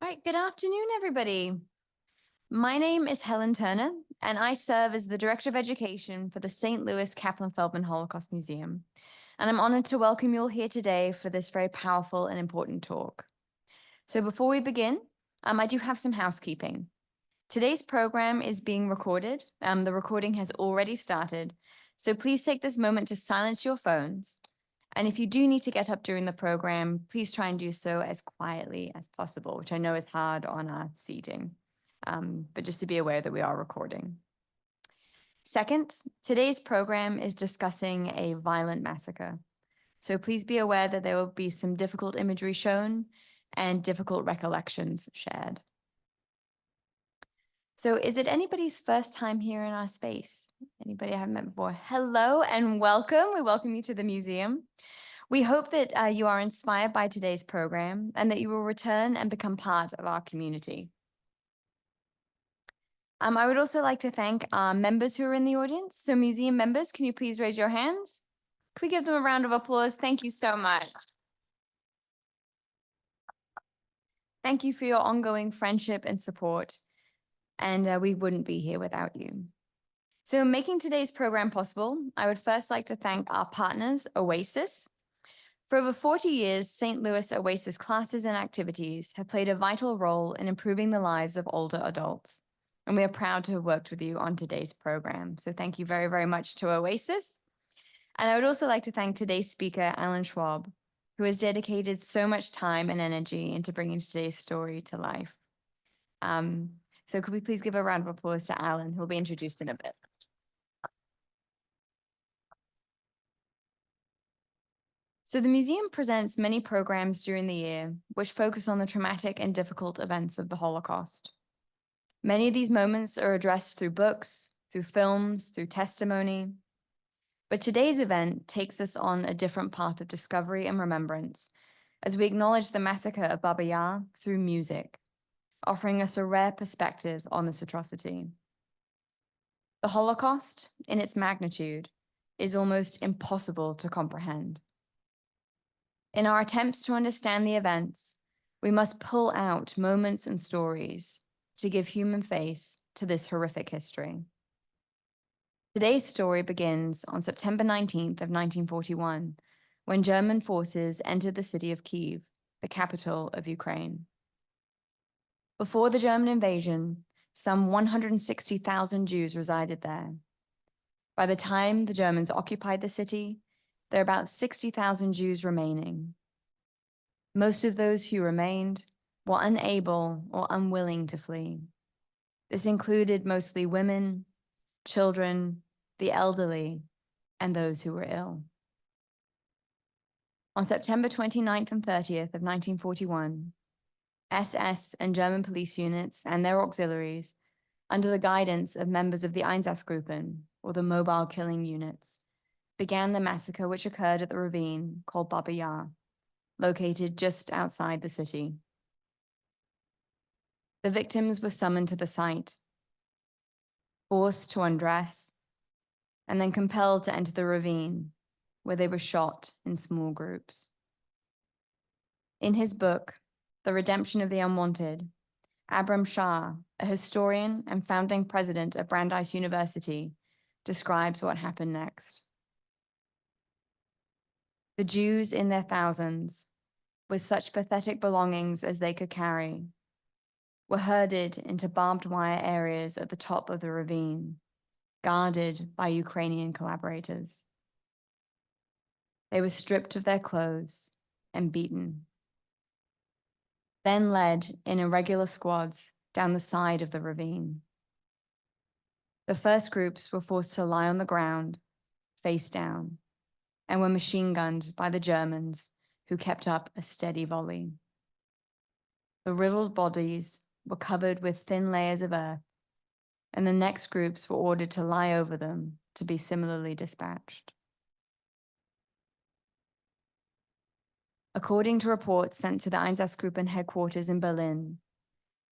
All right, good afternoon, everybody. My name is Helen Turner, and I serve as the Director of Education for the St. Louis Kaplan Feldman Holocaust Museum. And I'm honored to welcome you all here today for this very powerful and important talk. So before we begin, I do have some housekeeping. Today's program is being recorded. The recording has already started. So please take this moment to silence your phones. And if you do need to get up during the program, please try and do so as quietly as possible, which I know is hard on our seating, but just to be aware that we are recording. Second, today's program is discussing a violent massacre. So please be aware that there will be some difficult imagery shown and difficult recollections shared. So is it anybody's first time here in our space? Anybody I haven't met before? Hello and welcome. We welcome you to the museum. We hope that you are inspired by today's program and that you will return and become part of our community. I would also like to thank our members who are in the audience. So museum members, can you please raise your hands? Can we give them a round of applause? Thank you so much. Thank you for your ongoing friendship and support. And we wouldn't be here without you. So making today's program possible, I would first like to thank our partners, Oasis. For over 40 years, St. Louis Oasis classes and activities have played a vital role in improving the lives of older adults. And we are proud to have worked with you on today's program. So thank you very, very much to Oasis. And I would also like to thank today's speaker, Alan Schwab, who has dedicated so much time and energy into bringing today's story to life. So could we please give a round of applause to Alan, who will be introduced in a bit. So the museum presents many programs during the year which focus on the traumatic and difficult events of the Holocaust. Many of these moments are addressed through books, through films, through testimony. But today's event takes us on a different path of discovery and remembrance as we acknowledge the massacre of Babi Yar through music, offering us a rare perspective on this atrocity. The Holocaust, in its magnitude, is almost impossible to comprehend. In our attempts to understand the events, we must pull out moments and stories to give human face to this horrific history. Today's story begins on September 19th of 1941, when German forces entered the city of Kyiv, the capital of Ukraine. Before the German invasion, some 160,000 Jews resided there. By the time the Germans occupied the city, there are about 60,000 Jews remaining. Most of those who remained were unable or unwilling to flee. This included mostly women, children, the elderly, and those who were ill. On September 29th and 30th of 1941, SS and German police units and their auxiliaries, under the guidance of members of the Einsatzgruppen, or the mobile killing units, began the massacre which occurred at the ravine called Babi Yar, located just outside the city. The victims were summoned to the site, forced to undress, and then compelled to enter the ravine, where they were shot in small groups. In his book, The Redemption of the Unwanted, Abram Shah, a historian and founding president of Brandeis University, describes what happened next. The Jews in their thousands, with such pathetic belongings as they could carry, were herded into barbed wire areas at the top of the ravine, guarded by Ukrainian collaborators. They were stripped of their clothes and beaten, then led in irregular squads down the side of the ravine. The first groups were forced to lie on the ground, face down, and were machine gunned by the Germans, who kept up a steady volley. The riddled bodies were covered with thin layers of earth, and the next groups were ordered to lie over them to be similarly dispatched. According to reports sent to the Einsatzgruppen headquarters in Berlin,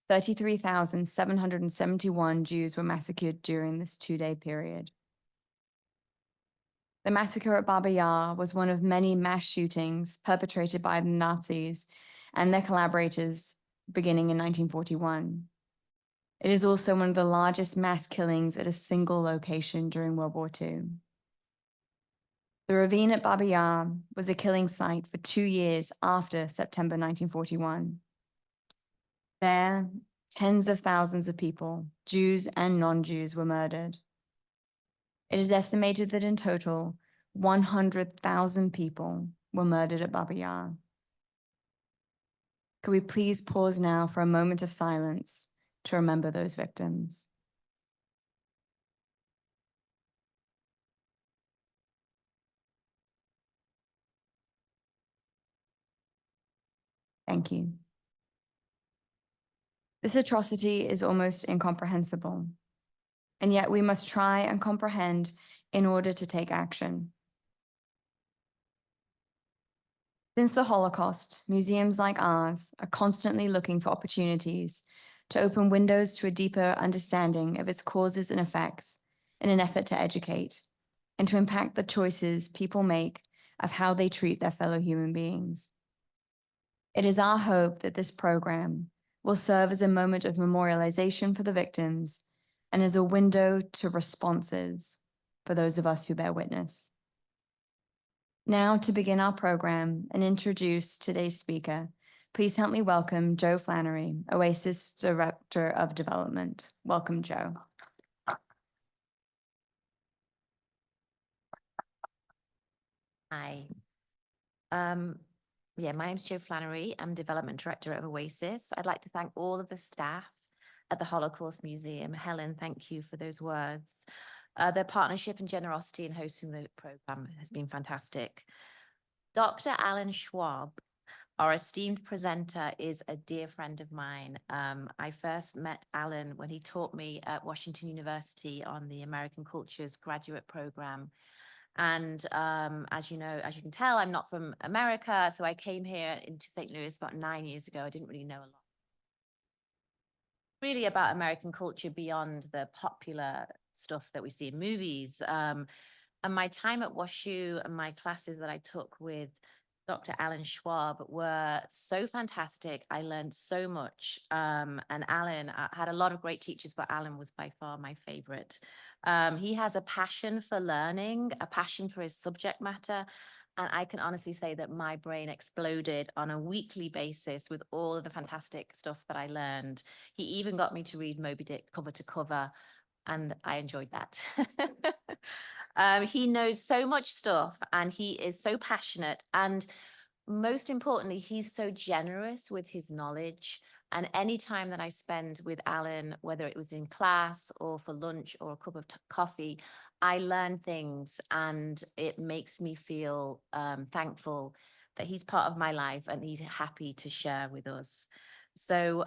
33,771 Jews were massacred during this two-day period. The massacre at Babi Yar was one of many mass shootings perpetrated by the Nazis and their collaborators beginning in 1941. It is also one of the largest mass killings at a single location during World War II. The ravine at Babi Yar was a killing site for 2 years after September 1941. There, tens of thousands of people, Jews and non-Jews, were murdered. It is estimated that in total, 100,000 people were murdered at Babi Yar. Could we please pause now for a moment of silence to remember those victims? Thank you. This atrocity is almost incomprehensible, and yet we must try and comprehend in order to take action. Since the Holocaust, museums like ours are constantly looking for opportunities to open windows to a deeper understanding of its causes and effects in an effort to educate and to impact the choices people make of how they treat their fellow human beings. It is our hope that this program will serve as a moment of memorialization for the victims and as a window to responses for those of us who bear witness. Now, to begin our program and introduce today's speaker, please help me welcome Joe Flannery, Oasis Director of Development. Welcome, Joe. Hi. My name's Joe Flannery. I'm Development Director at Oasis. I'd like to thank all of the staff at the Holocaust Museum. Helen, thank you for those words. Their partnership and generosity in hosting the program has been fantastic. Dr. Alan Schwab, our esteemed presenter, is a dear friend of mine. I first met Alan when he taught me at Washington University on the American Cultures graduate program. And as you know, as you can tell, I'm not from America. So I came here into St. Louis about 9 years ago. I didn't really know a lot really about American culture beyond the popular stuff that we see in movies. And my time at WashU and my classes that I took with Dr. Alan Schwab were so fantastic. I learned so much. And Alan, I had a lot of great teachers, but Alan was by far my favorite. He has a passion for learning, a passion for his subject matter. And I can honestly say that my brain exploded on a weekly basis with all of the fantastic stuff that I learned. He even got me to read Moby Dick cover to cover, and I enjoyed that. He knows so much stuff and he is so passionate. And most importantly, he's so generous with his knowledge. And any time that I spend with Alan, whether it was in class or for lunch or a cup of coffee, I learn things and it makes me feel thankful that he's part of my life and he's happy to share with us. So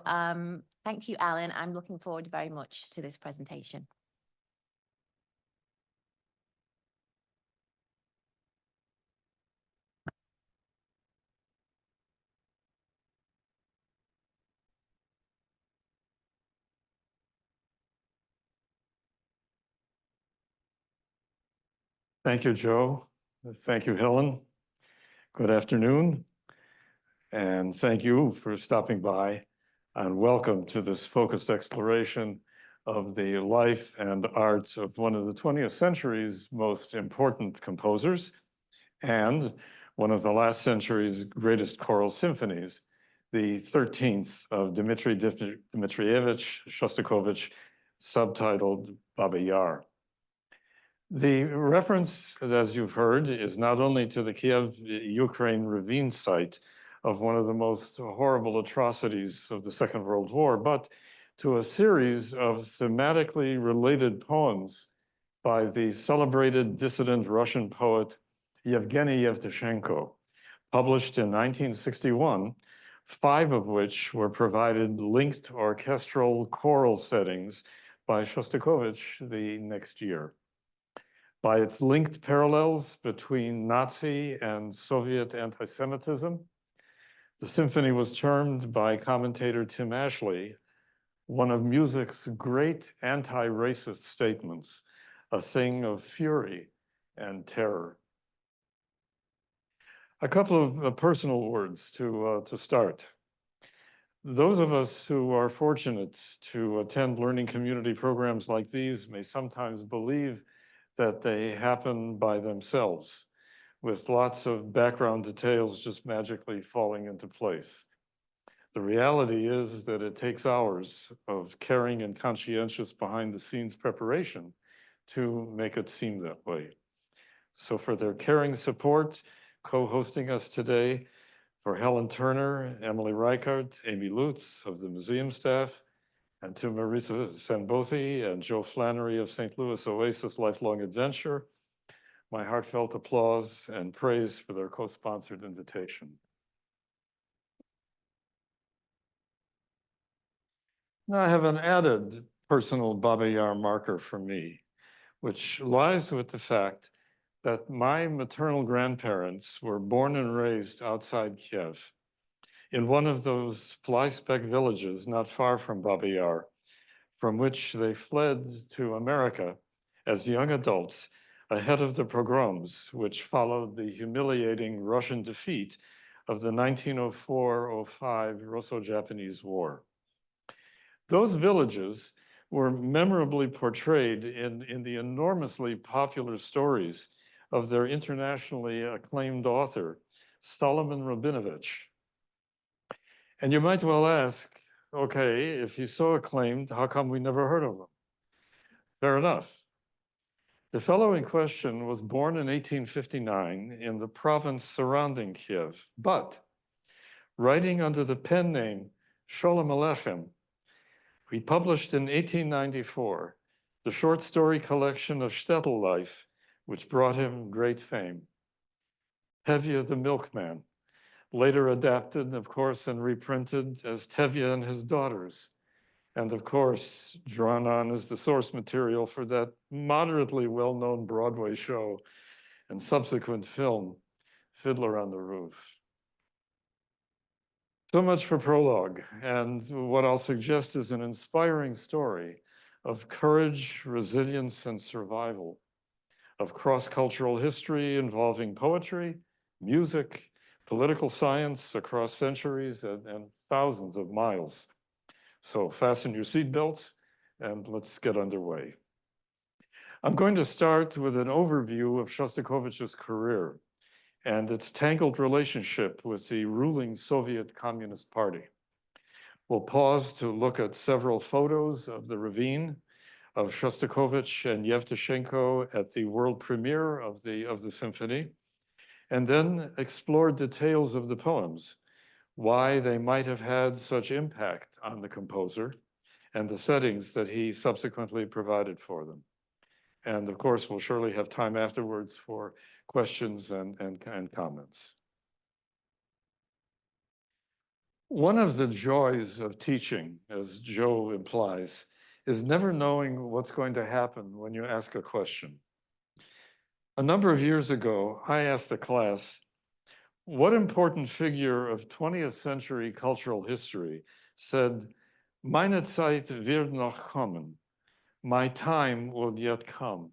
thank you, Alan. I'm looking forward very much to this presentation. Thank you, Joe. Thank you, Helen. Good afternoon. And thank you for stopping by and welcome to this focused exploration of the life and art of one of the 20th century's most important composers and one of the last century's greatest choral symphonies, the 13th of Dmitri Dmitrievich Shostakovich, subtitled Babi Yar. The reference, as you've heard, is not only to the Kiev, Ukraine ravine site of one of the most horrible atrocities of the Second World War, but to a series of thematically related poems by the celebrated dissident Russian poet Yevgeny Yevtushenko, published in 1961, 5 of which were provided linked orchestral choral settings by Shostakovich the next year. By its linked parallels between Nazi and Soviet anti-Semitism, the symphony was termed by commentator Tim Ashley one of music's great anti-racist statements, a thing of fury and terror. A couple of personal words to start. Those of us who are fortunate to attend learning community programs like these may sometimes believe that they happen by themselves, with lots of background details just magically falling into place. The reality is that it takes hours of caring and conscientious behind the scenes preparation to make it seem that way. So for their caring support, co-hosting us today, for Helen Turner, Emily Reichert, Amy Lutz of the museum staff, and to Marisa Sanbothi and Joe Flannery of St. Louis Oasis Lifelong Adventure, my heartfelt applause and praise for their co-sponsored invitation. Now I have an added personal Babi Yar marker for me, which lies with the fact that my maternal grandparents were born and raised outside Kiev, in one of those fly-speck villages not far from Babi Yar, from which they fled to America as young adults ahead of the pogroms, which followed the humiliating Russian defeat of the 1904-05 Russo-Japanese War. Those villages were memorably portrayed in the enormously popular stories of their internationally acclaimed author, Solomon Rabinovich. And you might well ask, okay, if he's so acclaimed, how come we never heard of him? Fair enough. The fellow in question was born in 1859 in the province surrounding Kiev, but writing under the pen name Sholem Aleichem, he published in 1894 the short story collection of shtetl life, which brought him great fame. Tevye the Milkman, later adapted, of course, and reprinted as Tevye and His Daughters, and of course, drawn on as the source material for that moderately well-known Broadway show and subsequent film, Fiddler on the Roof. So much for prologue, and what I'll suggest is an inspiring story of courage, resilience, and survival, of cross-cultural history involving poetry, music, political science across centuries and thousands of miles. So fasten your seatbelts and let's get underway. I'm going to start with an overview of Shostakovich's career and its tangled relationship with the ruling Soviet Communist Party. We'll pause to look at several photos of the ravine of Shostakovich and Yevtushenko at the world premiere of the symphony, and then explore details of the poems, why they might have had such impact on the composer, and the settings that he subsequently provided for them. And of course, we'll surely have time afterwards for questions and comments. One of the joys of teaching, as Joe implies, is never knowing what's going to happen when you ask a question. A number of years ago, I asked the class, what important figure of 20th century cultural history said, "Meine Zeit wird noch kommen," my time will yet come?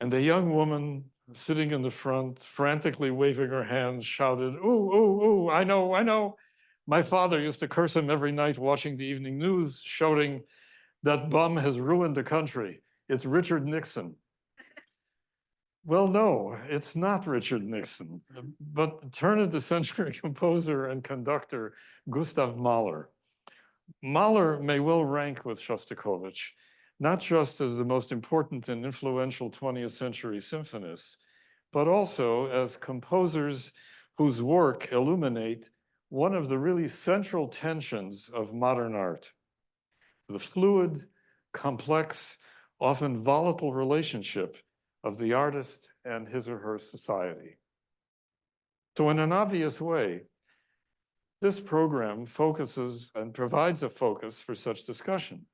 And the young woman sitting in the front, frantically waving her hands, shouted, "Ooh, ooh, ooh, I know, I know. My father used to curse him every night watching the evening news, shouting, 'That bum has ruined the country. It's Richard Nixon.'" Well, no, it's not Richard Nixon, but turn of the century composer and conductor Gustav Mahler. Mahler may well rank with Shostakovich, not just as the most important and influential 20th century symphonists, but also as composers whose work illuminate one of the really central tensions of modern art: the fluid, complex, often volatile relationship of the artist and his or her society. So in an obvious way, this program focuses and provides a focus for such discussion,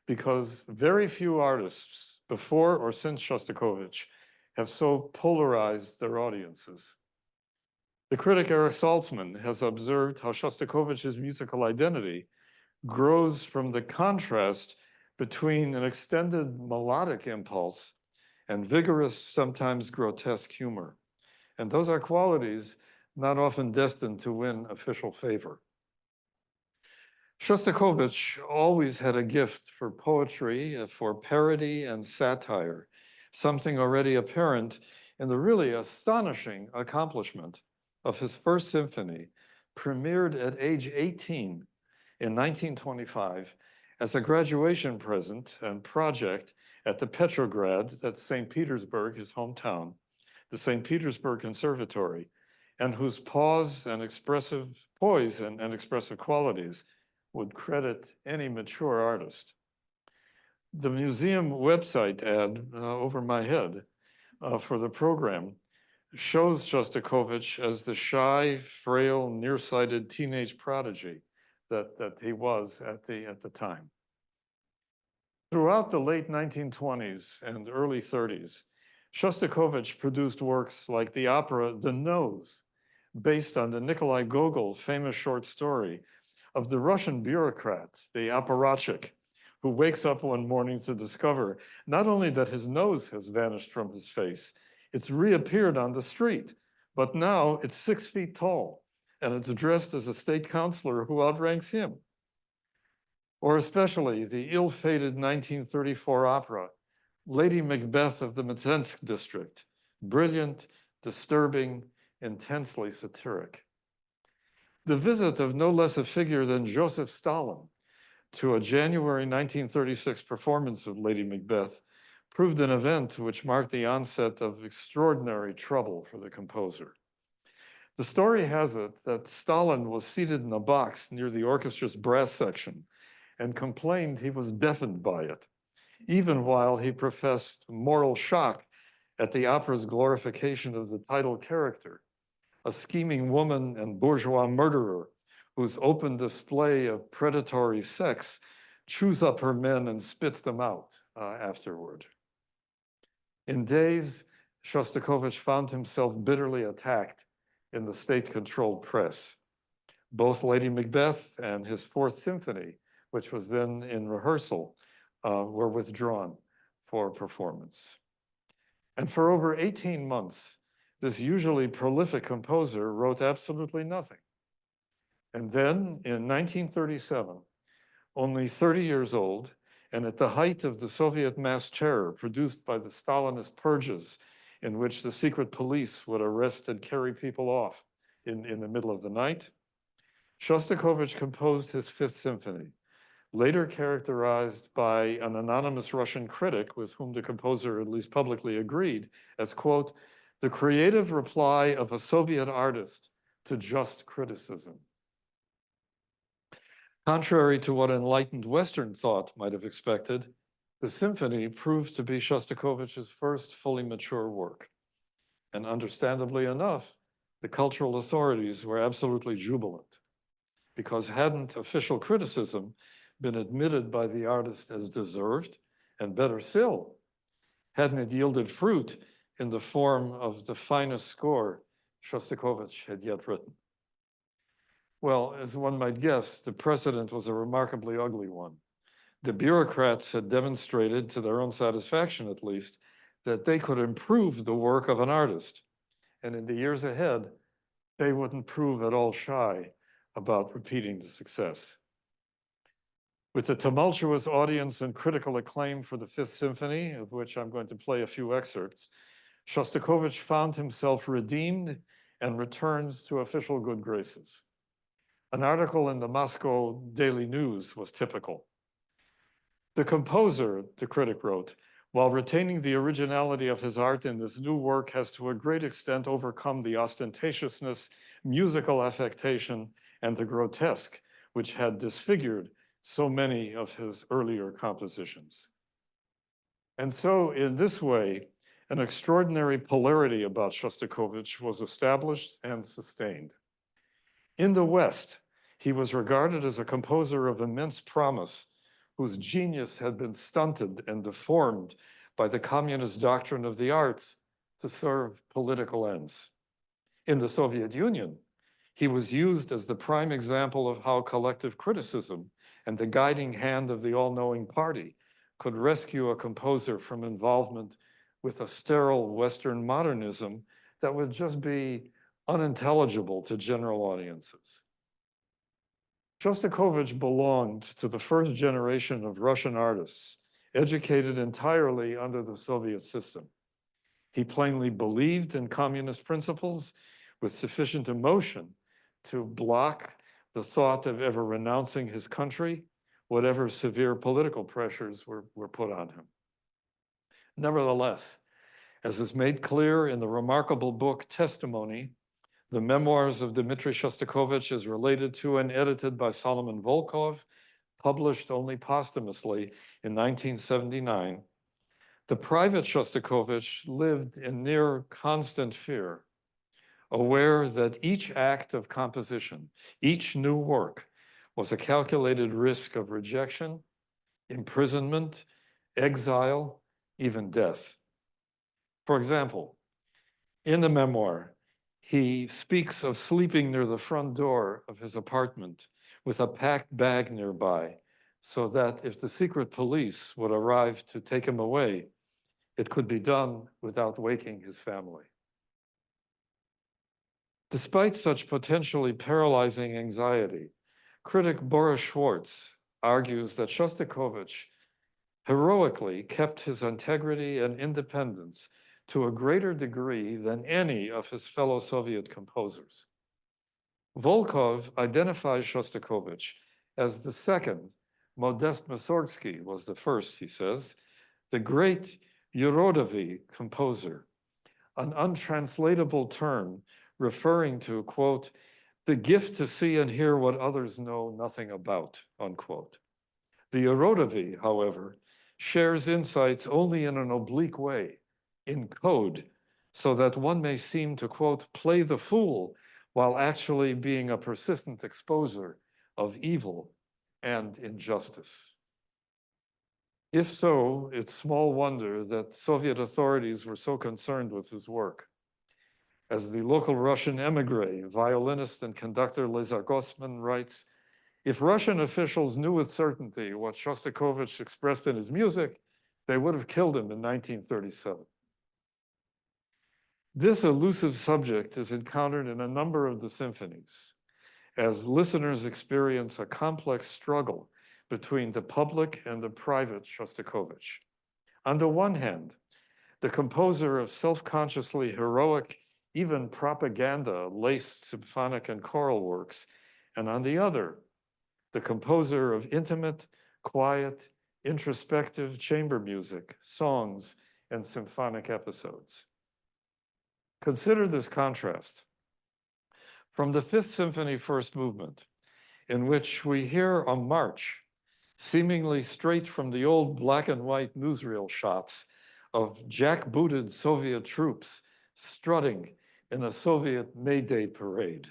because very few artists before or since Shostakovich have so polarized their audiences. The critic Eric Saltzman has observed how Shostakovich's musical identity grows from the contrast between an extended melodic impulse and vigorous, sometimes grotesque humor. And those are qualities not often destined to win official favor. Shostakovich always had a gift for poetry, for parody and satire, something already apparent in the really astonishing accomplishment of his first symphony, premiered at age 18 in 1925 as a graduation present and project at the Petrograd, that's St. Petersburg, his hometown, the St. Petersburg Conservatory, and whose poise and expressive qualities would credit any mature artist. The museum website ad over my head for the program shows Shostakovich as the shy, frail, nearsighted teenage prodigy that he was at the time. Throughout the late 1920s and early 30s, Shostakovich produced works like the opera The Nose, based on the Nikolai Gogol famous short story of the Russian bureaucrat, the apparatchik, who wakes up one morning to discover not only that his nose has vanished from his face, it's reappeared on the street, but now it's 6 feet tall, and it's dressed as a state councilor who outranks him. Or especially the ill-fated 1934 opera, Lady Macbeth of the Mtsensk district, brilliant, disturbing, intensely satiric. The visit of no less a figure than Joseph Stalin to a January 1936 performance of Lady Macbeth proved an event which marked the onset of extraordinary trouble for the composer. The story has it that Stalin was seated in a box near the orchestra's brass section and complained he was deafened by it, even while he professed moral shock at the opera's glorification of the title character, a scheming woman and bourgeois murderer whose open display of predatory sex chews up her men and spits them out afterward. In days, Shostakovich found himself bitterly attacked in the state-controlled press. Both Lady Macbeth and his Fourth Symphony, which was then in rehearsal, were withdrawn for performance. And for over 18 months, this usually prolific composer wrote absolutely nothing. And then in 1937, only 30 years old, and at the height of the Soviet mass terror produced by the Stalinist purges, in which the secret police would arrest and carry people off in the middle of the night, Shostakovich composed his Fifth Symphony, later characterized by an anonymous Russian critic with whom the composer at least publicly agreed as, quote, the creative reply of a Soviet artist to just criticism. Contrary to what enlightened Western thought might have expected, the symphony proved to be Shostakovich's first fully mature work. And understandably enough, the cultural authorities were absolutely jubilant, because hadn't official criticism been admitted by the artist as deserved, and better still, hadn't it yielded fruit in the form of the finest score Shostakovich had yet written. Well, as one might guess, the precedent was a remarkably ugly one. The bureaucrats had demonstrated, to their own satisfaction at least, that they could improve the work of an artist. And in the years ahead, they wouldn't prove at all shy about repeating the success. With the tumultuous audience and critical acclaim for the Fifth Symphony, of which I'm going to play a few excerpts, Shostakovich found himself redeemed and returns to official good graces. An article in the Moscow Daily News was typical. The composer, the critic wrote, while retaining the originality of his art in this new work, has to a great extent overcome the ostentatiousness, musical affectation, and the grotesque, which had disfigured so many of his earlier compositions. And so in this way, an extraordinary polarity about Shostakovich was established and sustained. In the West, he was regarded as a composer of immense promise, whose genius had been stunted and deformed by the communist doctrine of the arts to serve political ends. In the Soviet Union, he was used as the prime example of how collective criticism and the guiding hand of the all-knowing party could rescue a composer from involvement with a sterile Western modernism that would just be unintelligible to general audiences. Shostakovich belonged to the first generation of Russian artists, educated entirely under the Soviet system. He plainly believed in communist principles with sufficient emotion to block the thought of ever renouncing his country, whatever severe political pressures were put on him. Nevertheless, as is made clear in the remarkable book Testimony, the memoirs of Dmitry Shostakovich is related to and edited by Solomon Volkov, published only posthumously in 1979. The private Shostakovich lived in near constant fear, aware that each act of composition, each new work, was a calculated risk of rejection, imprisonment, exile, even death. For example, in the memoir, he speaks of sleeping near the front door of his apartment with a packed bag nearby, so that if the secret police would arrive to take him away, it could be done without waking his family. Despite such potentially paralyzing anxiety, critic Boris Schwartz argues that Shostakovich heroically kept his integrity and independence to a greater degree than any of his fellow Soviet composers. Volkov identifies Shostakovich as the second. Modest Mussorgsky was the first, he says, the great Yurodovy composer, an untranslatable term referring to, quote, the gift to see and hear what others know nothing about, unquote. The Yurodovy, however, shares insights only in an oblique way, in code, so that one may seem to, quote, play the fool while actually being a persistent exposer of evil and injustice. If so, it's small wonder that Soviet authorities were so concerned with his work. As the local Russian emigre, violinist and conductor Lezar Gosman writes, if Russian officials knew with certainty what Shostakovich expressed in his music, they would have killed him in 1937. This elusive subject is encountered in a number of the symphonies, as listeners experience a complex struggle between the public and the private Shostakovich. On the one hand, the composer of self-consciously heroic, even propaganda-laced symphonic and choral works, and on the other, the composer of intimate, quiet, introspective chamber music, songs, and symphonic episodes. Consider this contrast. From the Fifth Symphony, First Movement, in which we hear a march seemingly straight from the old black and white newsreel shots of jackbooted Soviet troops strutting in a Soviet May Day parade.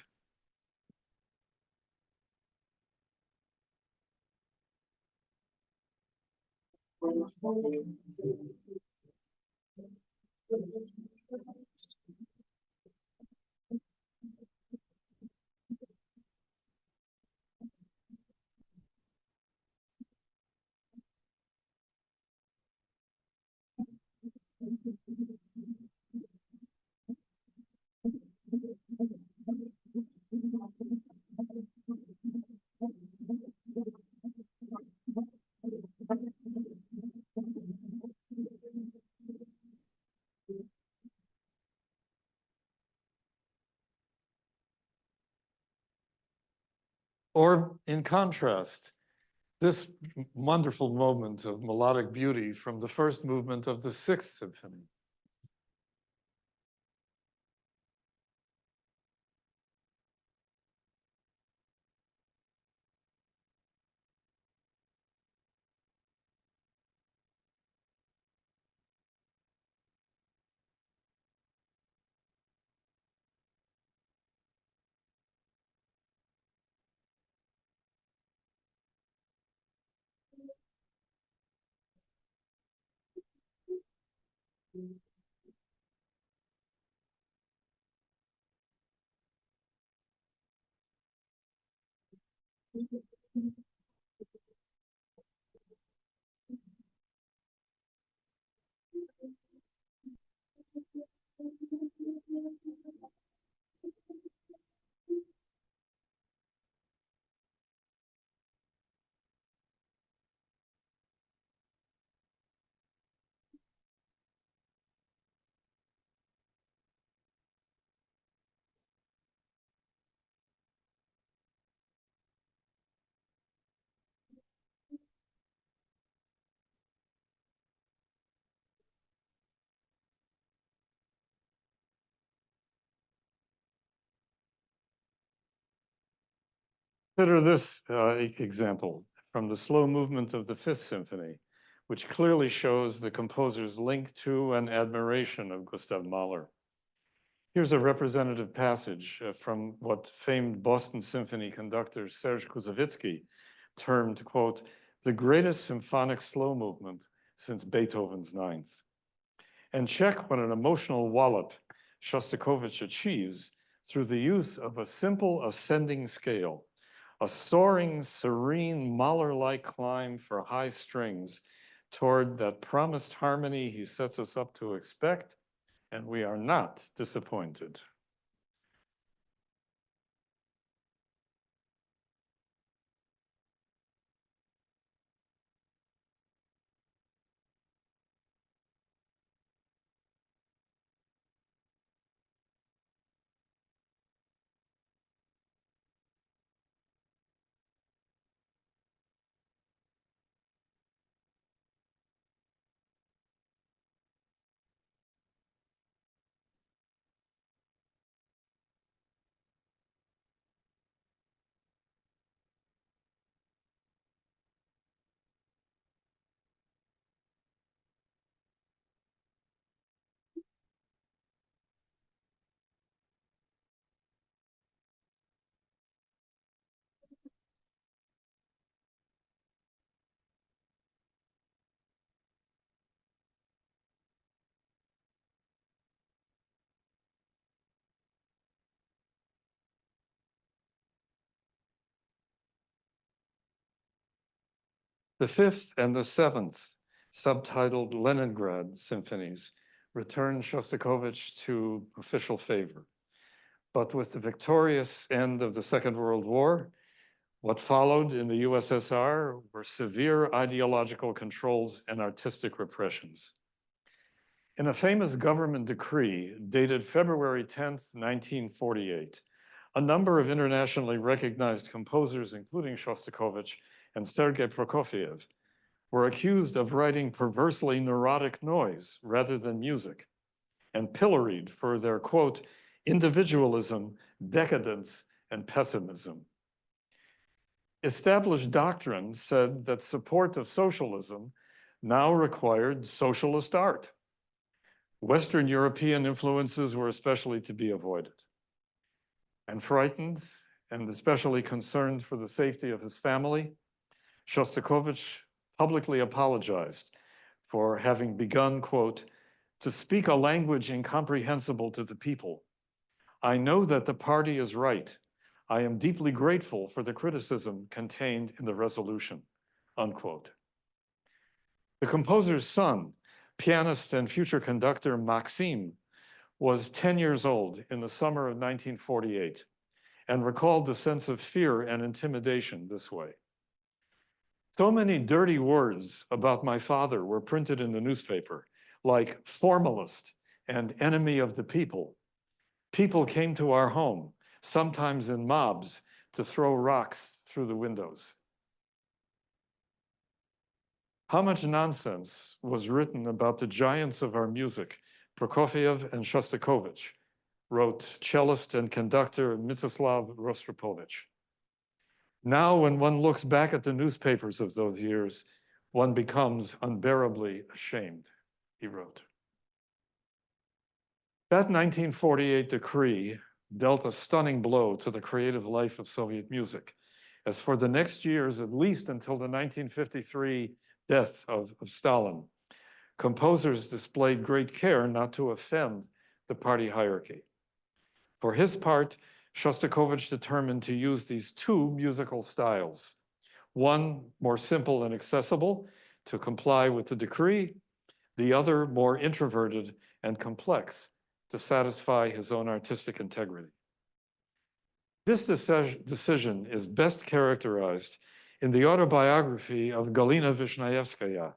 Or in contrast, this wonderful moment of melodic beauty from the first movement of the Sixth Symphony. Consider this example from the slow movement of the Fifth Symphony, which clearly shows the composer's link to and admiration of Gustav Mahler. Here's a representative passage from what famed Boston Symphony conductor Serge Koussevitzky termed, quote, the greatest symphonic slow movement since Beethoven's Ninth. And check what an emotional wallop Shostakovich achieves through the use of a simple ascending scale, a soaring, serene, Mahler-like climb for high strings toward that promised harmony he sets us up to expect, and we are not disappointed. The Fifth and the Seventh, subtitled Leningrad Symphonies, returned Shostakovich to official favor. But with the victorious end of the Second World War, what followed in the USSR were severe ideological controls and artistic repressions. In a famous government decree dated February 10th, 1948, a number of internationally recognized composers, including Shostakovich and Sergei Prokofiev, were accused of writing perversely neurotic noise rather than music, and pilloried for their, quote, individualism, decadence, and pessimism. Established doctrine said that support of socialism now required socialist art. Western European influences were especially to be avoided. And frightened, and especially concerned for the safety of his family, Shostakovich publicly apologized for having begun, quote, to speak a language incomprehensible to the people. I know that the party is right. I am deeply grateful for the criticism contained in the resolution, unquote. The composer's son, pianist and future conductor Maxim, was 10 years old in the summer of 1948 and recalled the sense of fear and intimidation this way. So many dirty words about my father were printed in the newspaper, like formalist and enemy of the people. People came to our home, sometimes in mobs, to throw rocks through the windows. How much nonsense was written about the giants of our music, Prokofiev and Shostakovich, wrote cellist and conductor Mstislav Rostropovich. Now, when one looks back at the newspapers of those years, one becomes unbearably ashamed, he wrote. That 1948 decree dealt a stunning blow to the creative life of Soviet music, as for the next years, at least until the 1953 death of Stalin, composers displayed great care not to offend the party hierarchy. For his part, Shostakovich determined to use these two musical styles, one more simple and accessible to comply with the decree, the other more introverted and complex to satisfy his own artistic integrity. This decision is best characterized in the autobiography of Galina Vishnayevskaya,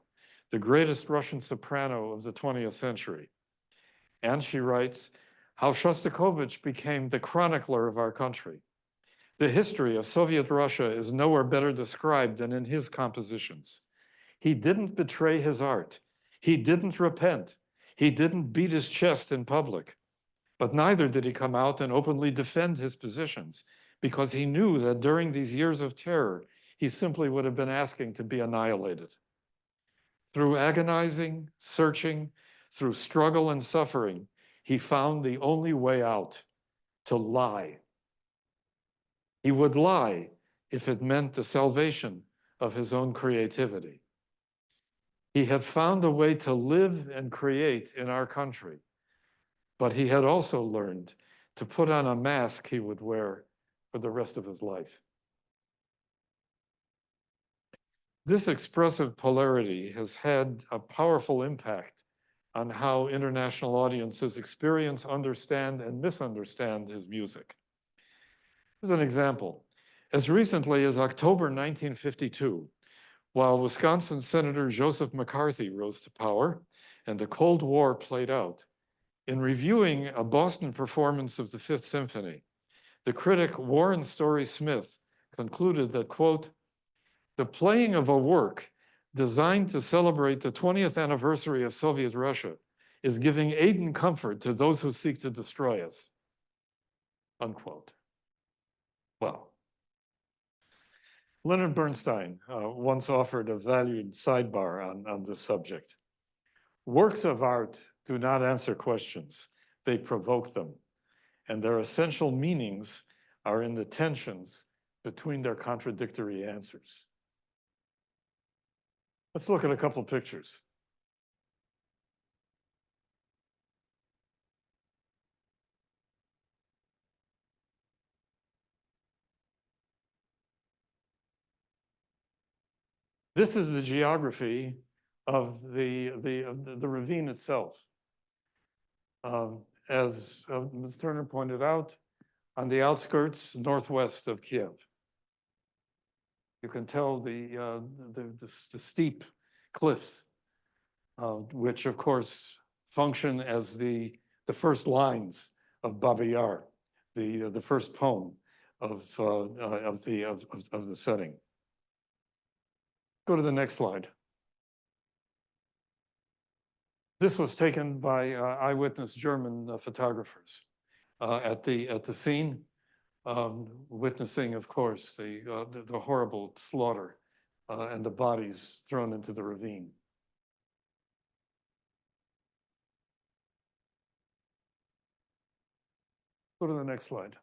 the greatest Russian soprano of the 20th century. And she writes how Shostakovich became the chronicler of our country. The history of Soviet Russia is nowhere better described than in his compositions. He didn't betray his art. He didn't repent. He didn't beat his chest in public. But neither did he come out and openly defend his positions, because he knew that during these years of terror, he simply would have been asking to be annihilated. Through agonizing, searching, through struggle and suffering, he found the only way out: to lie. He would lie if it meant the salvation of his own creativity. He had found a way to live and create in our country, but he had also learned to put on a mask he would wear for the rest of his life. This expressive polarity has had a powerful impact on how international audiences experience, understand, and misunderstand his music. Here's an example. As recently as October 1952, while Wisconsin Senator Joseph McCarthy rose to power and the Cold War played out, in reviewing a Boston performance of the Fifth Symphony, the critic Warren Story Smith concluded that, quote, "The playing of a work designed to celebrate the 20th anniversary of Soviet Russia is giving aid and comfort to those who seek to destroy us," unquote. Well, Leonard Bernstein once offered a valued sidebar on this subject. Works of art do not answer questions, they provoke them, and their essential meanings are in the tensions between their contradictory answers. Let's look at a couple pictures. This is the geography of the ravine itself. As Ms. Turner pointed out, on the outskirts northwest of Kiev. You can tell the steep cliffs, which of course function as the first lines of Babi Yar, the first poem of the setting. Go to the next slide. This was taken by eyewitness German photographers at the scene, witnessing, of course, the horrible slaughter and the bodies thrown into the ravine. Go to the next slide.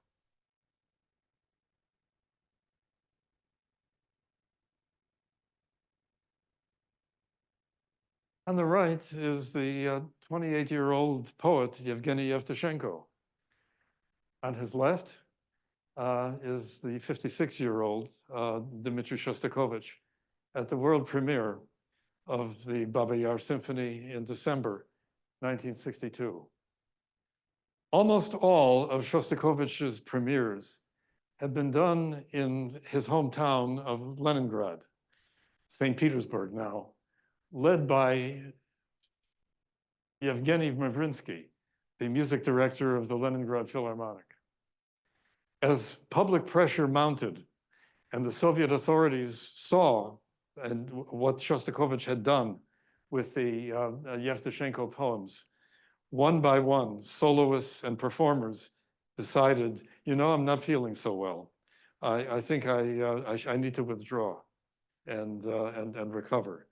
On the right is the 28-year-old poet, Yevgeny Yevtushenko. On his left is the 56-year-old Dmitry Shostakovich at the world premiere of the Babi Yar Symphony in December 1962. Almost all of Shostakovich's premieres had been done in his hometown of Leningrad, St. Petersburg now, led by Yevgeny Mavrinsky, the music director of the Leningrad Philharmonic. As public pressure mounted and the Soviet authorities saw and what Shostakovich had done with the Yevtushenko poems, one by one, soloists and performers decided, you know, I'm not feeling so well. I think I need to withdraw and recover.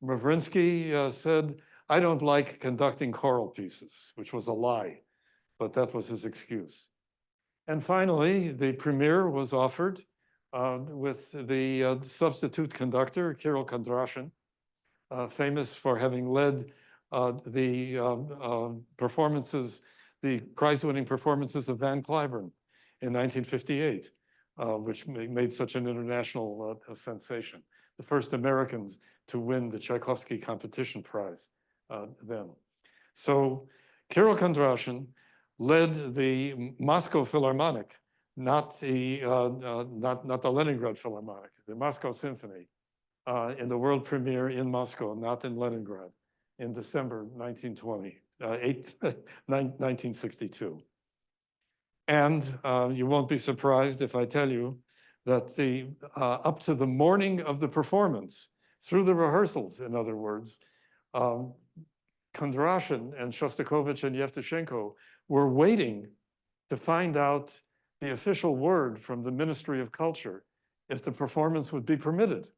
Mavrinsky said, I don't like conducting choral pieces, which was a lie, but that was his excuse. And finally, the premiere was offered with the substitute conductor, Kirill Kondrashin, famous for having led the performances, the prize-winning performances of Van Cliburn in 1958, which made such an international sensation. The first Americans to win the Tchaikovsky competition prize then. So Kirill Kondrashin led the Moscow Philharmonic, not the Leningrad Philharmonic, the Moscow Symphony, in the world premiere in Moscow, not in Leningrad, in December 1962. And you won't be surprised if I tell you that up to the morning of the performance, through the rehearsals, in other words, Kondrashin and Shostakovich and Yevtushenko were waiting to find out the official word from the Ministry of Culture if the performance would be permitted.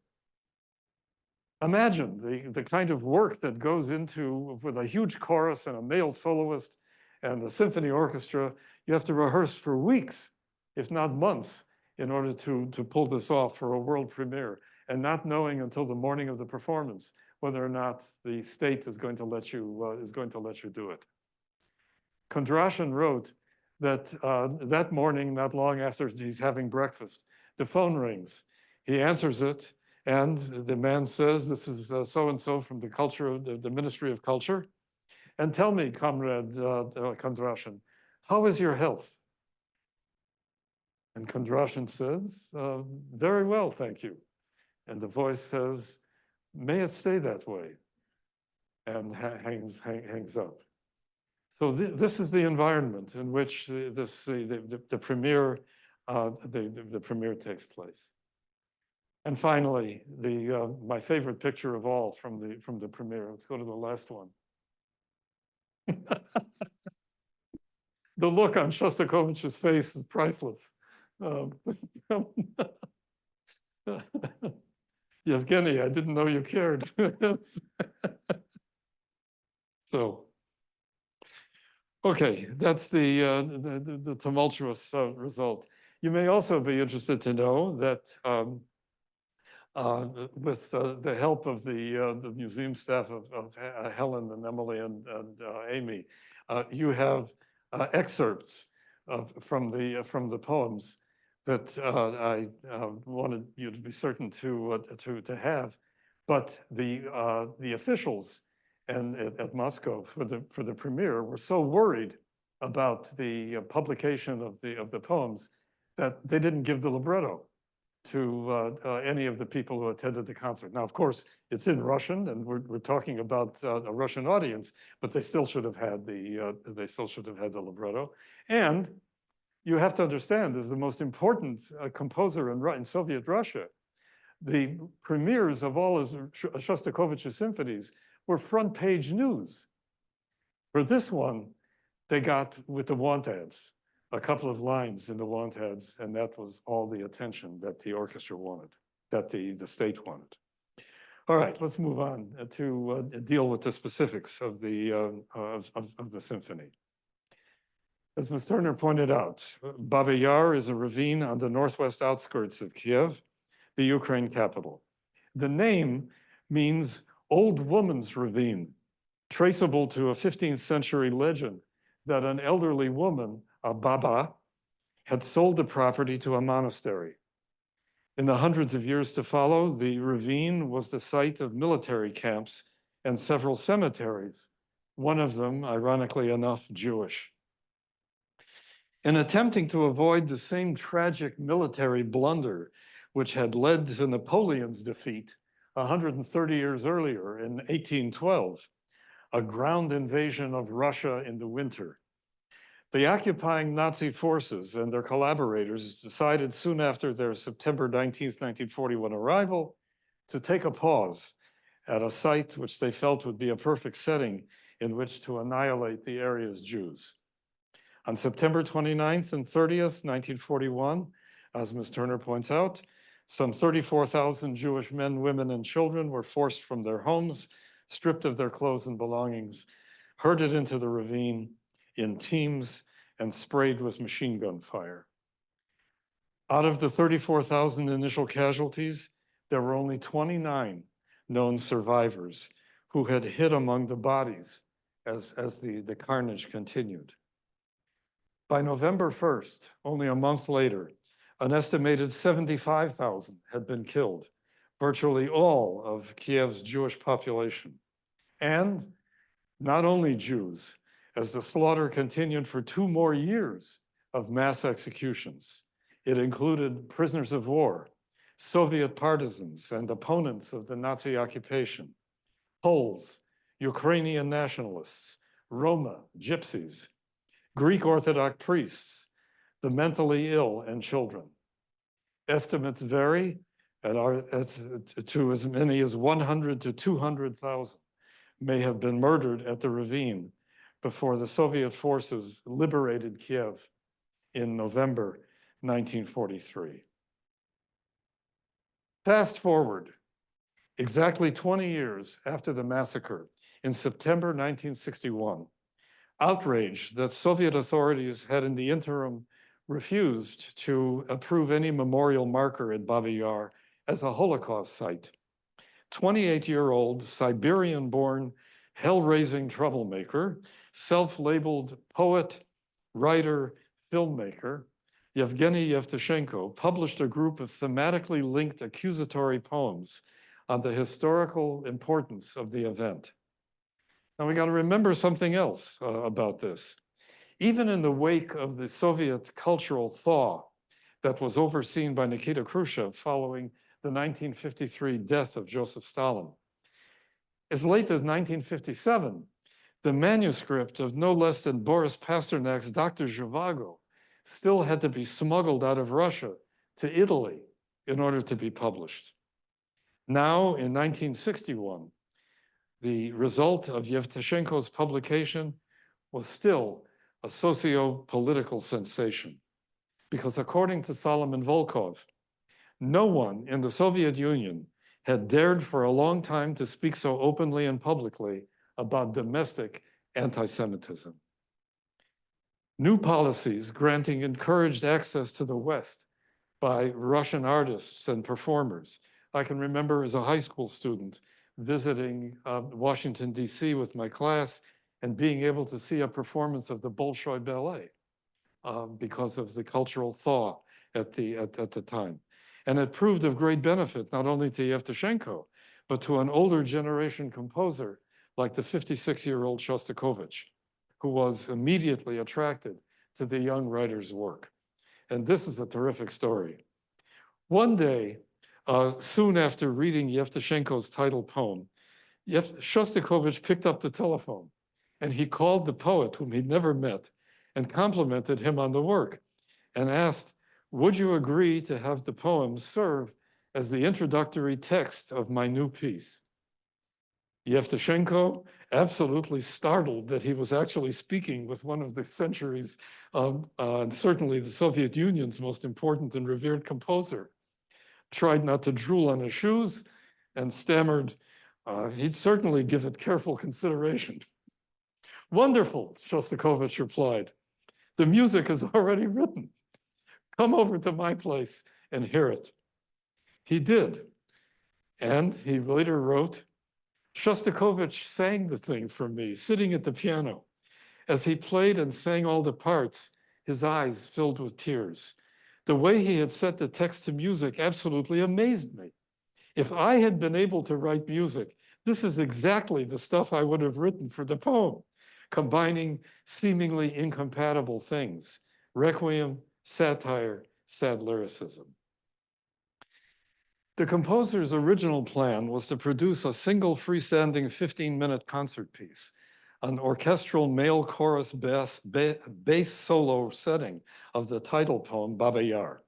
Imagine the kind of work that goes into, with a huge chorus and a male soloist and a symphony orchestra, you have to rehearse for weeks, if not months, in order to pull this off for a world premiere, and not knowing until the morning of the performance whether or not the state is going to let you do it. Kondrashin wrote that that morning, not long after he's having breakfast, the phone rings. He answers it, and the man says, "This is so-and-so from the Ministry of Culture. And tell me, Comrade Kondrashin, how is your health?" And Kondrashin says, "Very well, thank you." And the voice says, "May it stay that way," and hangs up. So this is the environment in which the premiere takes place. And finally, my favorite picture of all from the premiere. Let's go to the last one. The look on Shostakovich's face is priceless. Yevgeny, I didn't know you cared. So, okay, that's the tumultuous result. You may also be interested to know that with the help of the museum staff of Helen and Emily and Amy, you have excerpts from the poems that I wanted you to be certain to have, but the officials and at Moscow for the premiere were so worried about the publication of the poems that they didn't give the libretto to any of the people who attended the concert. Now, of course, it's in Russian, and we're talking about a Russian audience, but they still should have had the libretto. And you have to understand, this is the most important composer in Soviet Russia. The premieres of all of Shostakovich's symphonies were front page news. For this one, they got with the want ads, a couple of lines in the want ads, and that was all the attention that the orchestra wanted, that the state wanted. All right, let's move on to deal with the specifics of the symphony. As Ms. Turner pointed out, Babi Yar is a ravine on the northwest outskirts of Kiev, the Ukraine capital. The name means old woman's ravine, traceable to a 15th century legend that an elderly woman, a Baba, had sold the property to a monastery. In the hundreds of years to follow, the ravine was the site of military camps and several cemeteries, one of them, ironically enough, Jewish. In attempting to avoid the same tragic military blunder which had led to Napoleon's defeat 130 years earlier in 1812, a ground invasion of Russia in the winter, the occupying Nazi forces and their collaborators decided soon after their September 19th, 1941 arrival to take a pause at a site which they felt would be a perfect setting in which to annihilate the area's Jews. On September 29th and 30th, 1941, as Ms. Turner points out, some 34,000 Jewish men, women, and children were forced from their homes, stripped of their clothes and belongings, herded into the ravine in teams, and sprayed with machine gun fire. Out of the 34,000 initial casualties, there were only 29 known survivors who had hid among the bodies as the carnage continued. By November 1st, only a month later, an estimated 75,000 had been killed, virtually all of Kiev's Jewish population. And not only Jews, as the slaughter continued for 2 more years of mass executions. It included prisoners of war, Soviet partisans and opponents of the Nazi occupation, Poles, Ukrainian nationalists, Roma, Gypsies, Greek Orthodox priests, the mentally ill, and children. Estimates vary and are to as many as 100 to 200,000 may have been murdered at the ravine before the Soviet forces liberated Kiev in November 1943. Fast forward exactly 20 years after the massacre in September 1961, outraged that Soviet authorities had in the interim refused to approve any memorial marker at Babi Yar as a Holocaust site. 28-year-old Siberian-born hell-raising troublemaker, self-labeled poet, writer, filmmaker, Yevgeny Yevtushenko published a group of thematically linked accusatory poems on the historical importance of the event. Now we got to remember something else about this. Even in the wake of the Soviet cultural thaw that was overseen by Nikita Khrushchev following the 1953 death of Joseph Stalin, as late as 1957, the manuscript of no less than Boris Pasternak's Dr. Zhivago still had to be smuggled out of Russia to Italy in order to be published. Now, in 1961, the result of Yevtushenko's publication was still a socio-political sensation, because according to Solomon Volkov, no one in the Soviet Union had dared for a long time to speak so openly and publicly about domestic anti-Semitism. New policies granting encouraged access to the West by Russian artists and performers. I can remember as a high school student visiting Washington, D.C. with my class and being able to see a performance of the Bolshoi Ballet because of the cultural thaw at the time. And it proved of great benefit, not only to Yevtushenko, but to an older generation composer like the 56-year-old Shostakovich, who was immediately attracted to the young writer's work. And this is a terrific story. One day, soon after reading Yevtushenko's title poem, Shostakovich picked up the telephone and he called the poet, whom he'd never met, and complimented him on the work and asked, would you agree to have the poem serve as the introductory text of my new piece? Yevtushenko, absolutely startled that he was actually speaking with one of the century's, and certainly the Soviet Union's most important and revered composer, tried not to drool on his shoes and stammered, he'd certainly give it careful consideration. Wonderful, Shostakovich replied. The music is already written. Come over to my place and hear it. He did. And he later wrote, Shostakovich sang the thing for me, sitting at the piano. As he played and sang all the parts, his eyes filled with tears. The way he had set the text to music absolutely amazed me. If I had been able to write music, this is exactly the stuff I would have written for the poem, combining seemingly incompatible things, requiem, satire, sad lyricism. The composer's original plan was to produce a single freestanding 15-minute concert piece, an orchestral male chorus bass solo setting of the title poem, Babi Yar.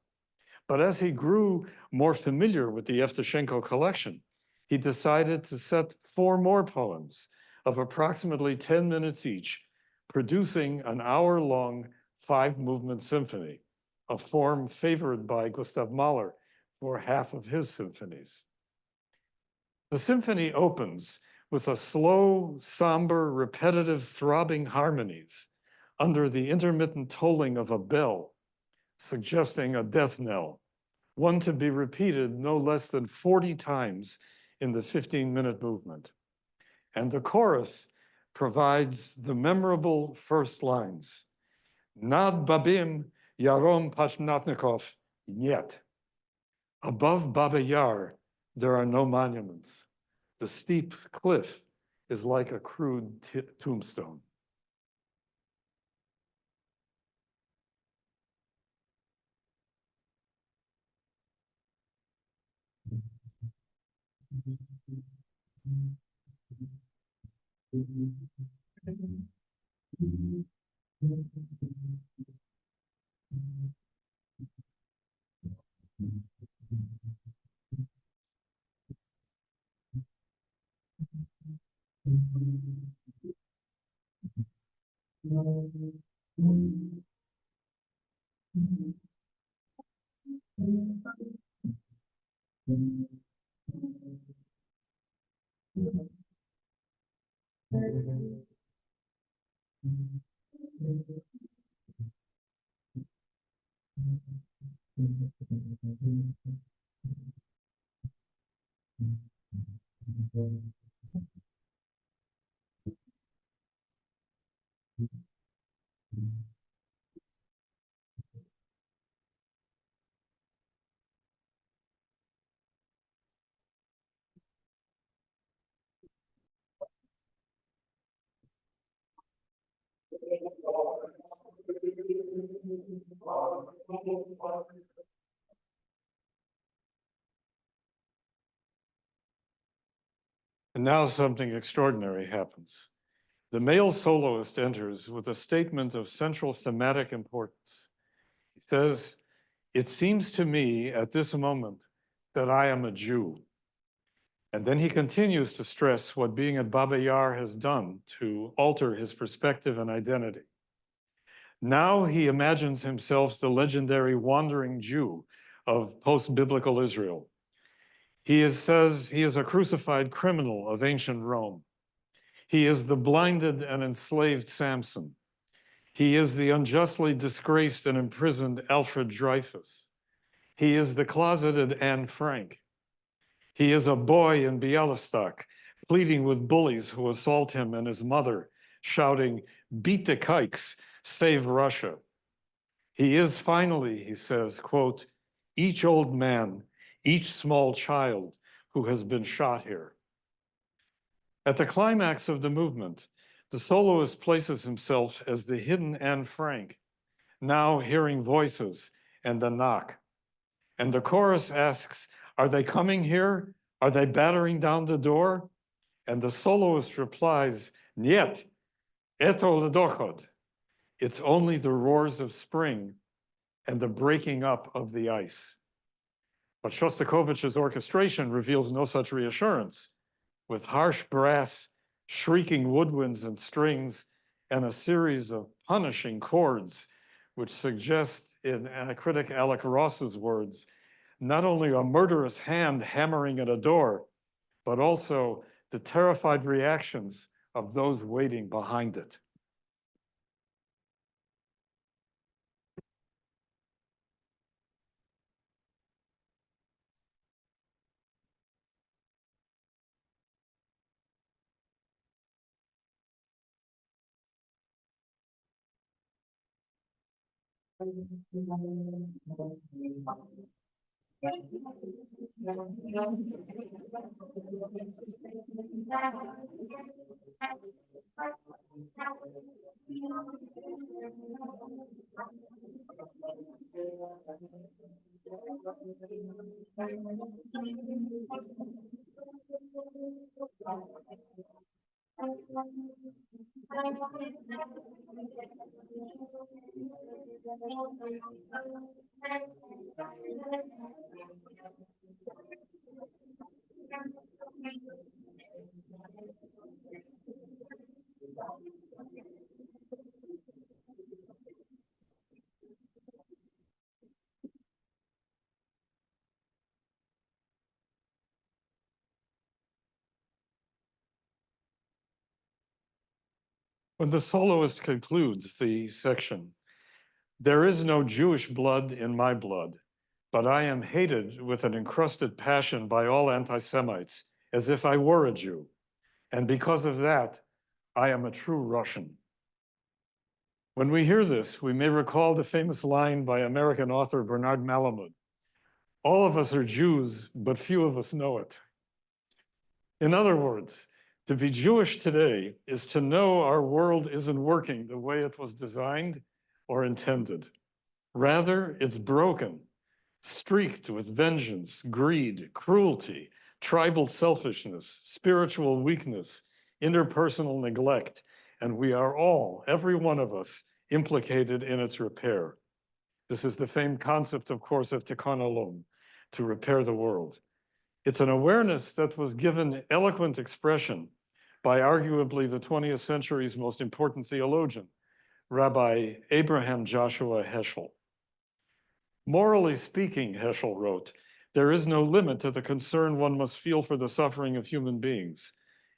But as he grew more familiar with the Yevtushenko collection, he decided to set 4 more poems of approximately 10 minutes each, producing an hour-long 5-movement symphony, a form favored by Gustav Mahler for half of his symphonies. The symphony opens with a slow, somber, repetitive, throbbing harmonies under the intermittent tolling of a bell, suggesting a death knell, one to be repeated no less than 40 times in the 15-minute movement. And the chorus provides the memorable first lines. Nad Babim Yarom Pashmatnikov Yet. Above Babi Yar, there are no monuments. The steep cliff is like a crude tombstone. And now something extraordinary happens. The male soloist enters with a statement of central thematic importance. He says, "It seems to me at this moment that I am a Jew." And then he continues to stress what being at Babi Yar has done to alter his perspective and identity. Now he imagines himself the legendary wandering Jew of post-biblical Israel. Says he is a crucified criminal of ancient Rome. He is the blinded and enslaved Samson. He is the unjustly disgraced and imprisoned Alfred Dreyfus. He is the closeted Anne Frank. He is a boy in Bialystok, pleading with bullies who assault him and his mother, shouting, "Beat the kikes, save Russia." He is finally, he says, quote, "each old man, each small child who has been shot here." At the climax of the movement, the soloist places himself as the hidden Anne Frank, now hearing voices and a knock. And the chorus asks, "Are they coming here? Are they battering down the door?" And the soloist replies, "Niet, eto ledochod." It's only the roars of spring and the breaking up of the ice. But Shostakovich's orchestration reveals no such reassurance. With harsh brass, shrieking woodwinds and strings, and a series of punishing chords, which suggest, in critic Alec Ross's words, not only a murderous hand hammering at a door, but also the terrified reactions of those waiting behind it. When the soloist concludes the section, "There is no Jewish blood in my blood, but I am hated with an encrusted passion by all anti-Semites, as if I were a Jew. And because of that, I am a true Russian." When we hear this, we may recall the famous line by American author Bernard Malamud, "All of us are Jews, but few of us know it." In other words, to be Jewish today is to know our world isn't working the way it was designed or intended. Rather, it's broken, streaked with vengeance, greed, cruelty, tribal selfishness, spiritual weakness, interpersonal neglect, and we are all, every one of us, implicated in its repair. This is the famed concept, of course, of tikkun olam, to repair the world. It's an awareness that was given eloquent expression by arguably the 20th century's most important theologian, Rabbi Abraham Joshua Heschel. Morally speaking, Heschel wrote, there is no limit to the concern one must feel for the suffering of human beings.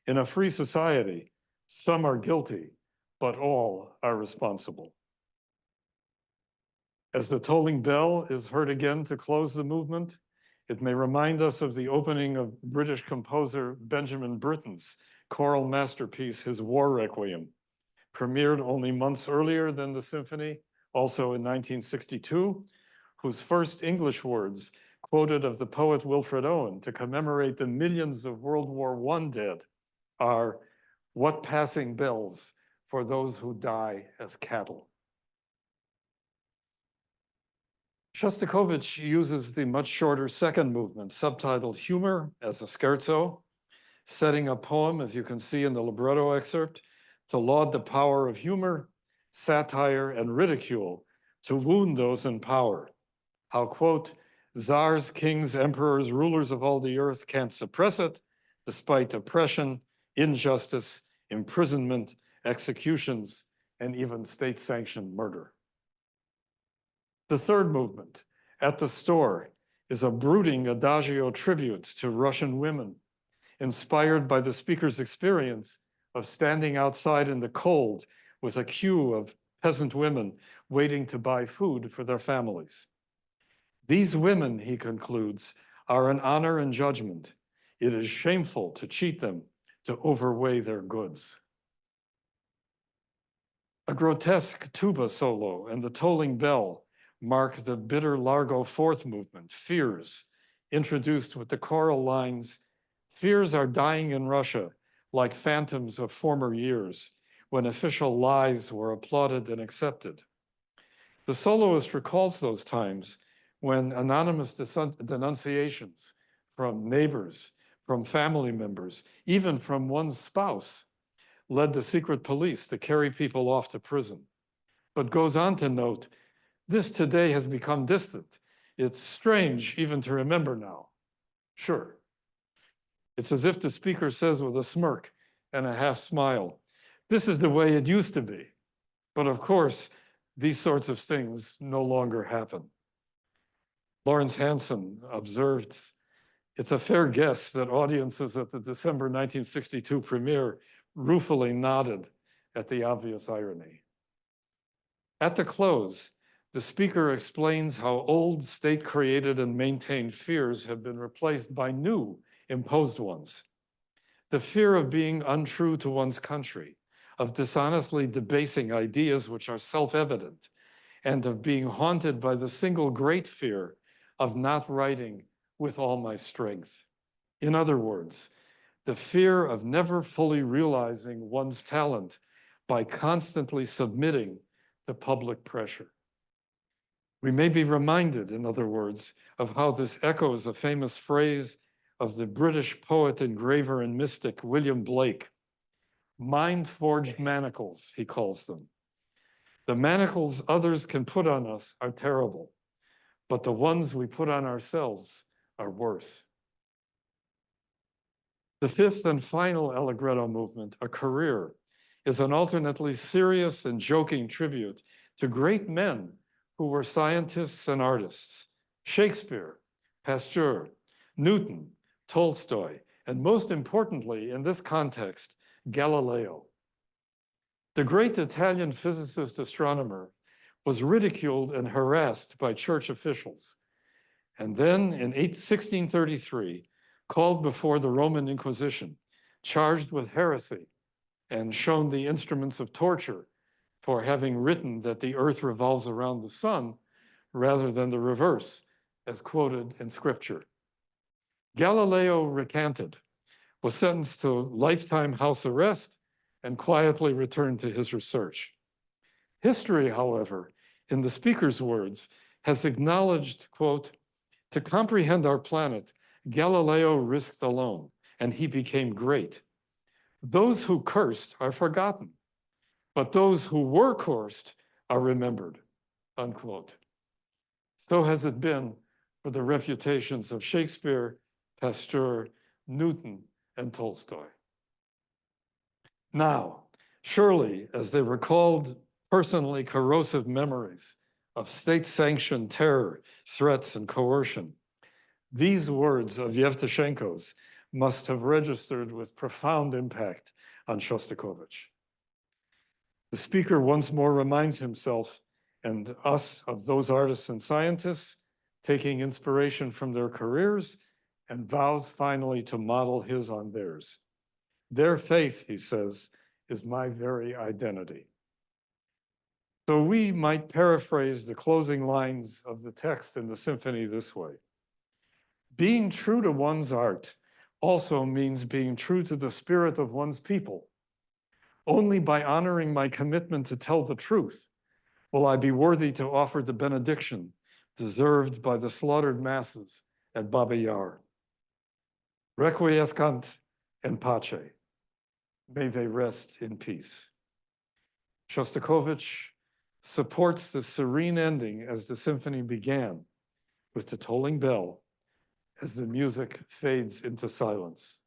In a free society, some are guilty, but all are responsible. As the tolling bell is heard again to close the movement, it may remind us of the opening of British composer Benjamin Britten's choral masterpiece, his War Requiem, premiered only months earlier than the symphony, also in 1962, whose first English words, quoted of the poet Wilfred Owen to commemorate the millions of World War I dead, are, "What passing bells for those who die as cattle." Shostakovich uses the much shorter second movement, subtitled Humor, as a scherzo, setting a poem, as you can see in the libretto excerpt, to laud the power of humor, satire, and ridicule, to wound those in power. How, quote, czars, kings, emperors, rulers of all the earth can't suppress it, despite oppression, injustice, imprisonment, executions, and even state-sanctioned murder. The third movement, At the Store, is a brooding adagio tribute to Russian women, inspired by the speaker's experience of standing outside in the cold with a queue of peasant women waiting to buy food for their families. These women, he concludes, are an honor and judgment. It is shameful to cheat them, to overweigh their goods. A grotesque tuba solo and the tolling bell mark the bitter largo fourth movement, Fears, introduced with the choral lines, "Fears are dying in Russia like phantoms of former years when official lies were applauded and accepted." The soloist recalls those times when anonymous denunciations from neighbors, from family members, even from one's spouse, led the secret police to carry people off to prison, but goes on to note, "This today has become distant. It's strange even to remember now." Sure. It's as if the speaker says with a smirk and a half smile, "This is the way it used to be." But of course, these sorts of things no longer happen. Lawrence Hansen observed, "It's a fair guess that audiences at the December 1962 premiere ruefully nodded at the obvious irony." At the close, the speaker explains how old state-created and maintained fears have been replaced by new imposed ones. The fear of being untrue to one's country, of dishonestly debasing ideas which are self-evident, and of being haunted by the single great fear of not writing with all my strength. In other words, the fear of never fully realizing one's talent by constantly submitting to public pressure. We may be reminded, in other words, of how this echoes a famous phrase of the British poet, engraver, and mystic William Blake. Mind-forged manacles, he calls them. The manacles others can put on us are terrible, but the ones we put on ourselves are worse. The fifth and final Allegretto movement, A Career, is an alternately serious and joking tribute to great men who were scientists and artists: Shakespeare, Pasteur, Newton, Tolstoy, and most importantly, in this context, Galileo. The great Italian physicist astronomer was ridiculed and harassed by church officials, and then in 1633, called before the Roman Inquisition, charged with heresy, and shown the instruments of torture for having written that the earth revolves around the sun rather than the reverse, as quoted in scripture. Galileo recanted, was sentenced to lifetime house arrest, and quietly returned to his research. History, however, in the speaker's words, has acknowledged, quote, "To comprehend our planet, Galileo risked alone, and he became great. Those who cursed are forgotten, but those who were cursed are remembered," unquote. So has it been for the reputations of Shakespeare, Pasteur, Newton, and Tolstoy. Now, surely, as they recalled personally corrosive memories of state-sanctioned terror, threats, and coercion. These words of Yevtushenko's must have registered with profound impact on Shostakovich. The speaker once more reminds himself and us of those artists and scientists taking inspiration from their careers and vows finally to model his on theirs. Their faith, he says, is my very identity. So we might paraphrase the closing lines of the text in the symphony this way. Being true to one's art also means being true to the spirit of one's people. Only by honoring my commitment to tell the truth will I be worthy to offer the benediction deserved by the slaughtered masses at Babi Yar. Requiescant in pace. May they rest in peace. Shostakovich supports the serene ending as the symphony began, with the tolling bell as the music fades into silence.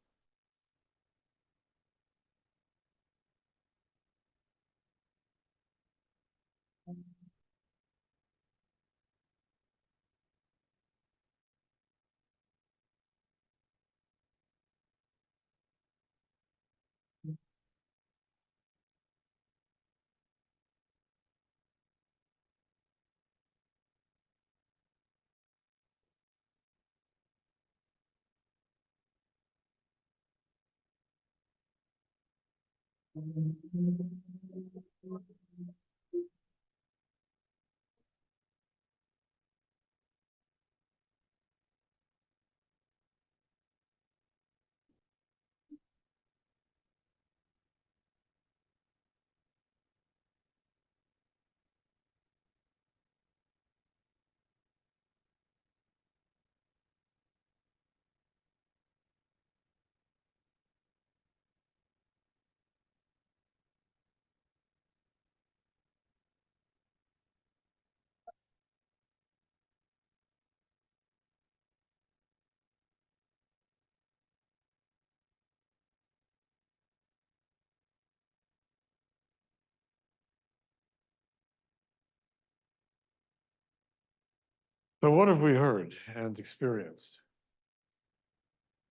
So what have we heard and experienced?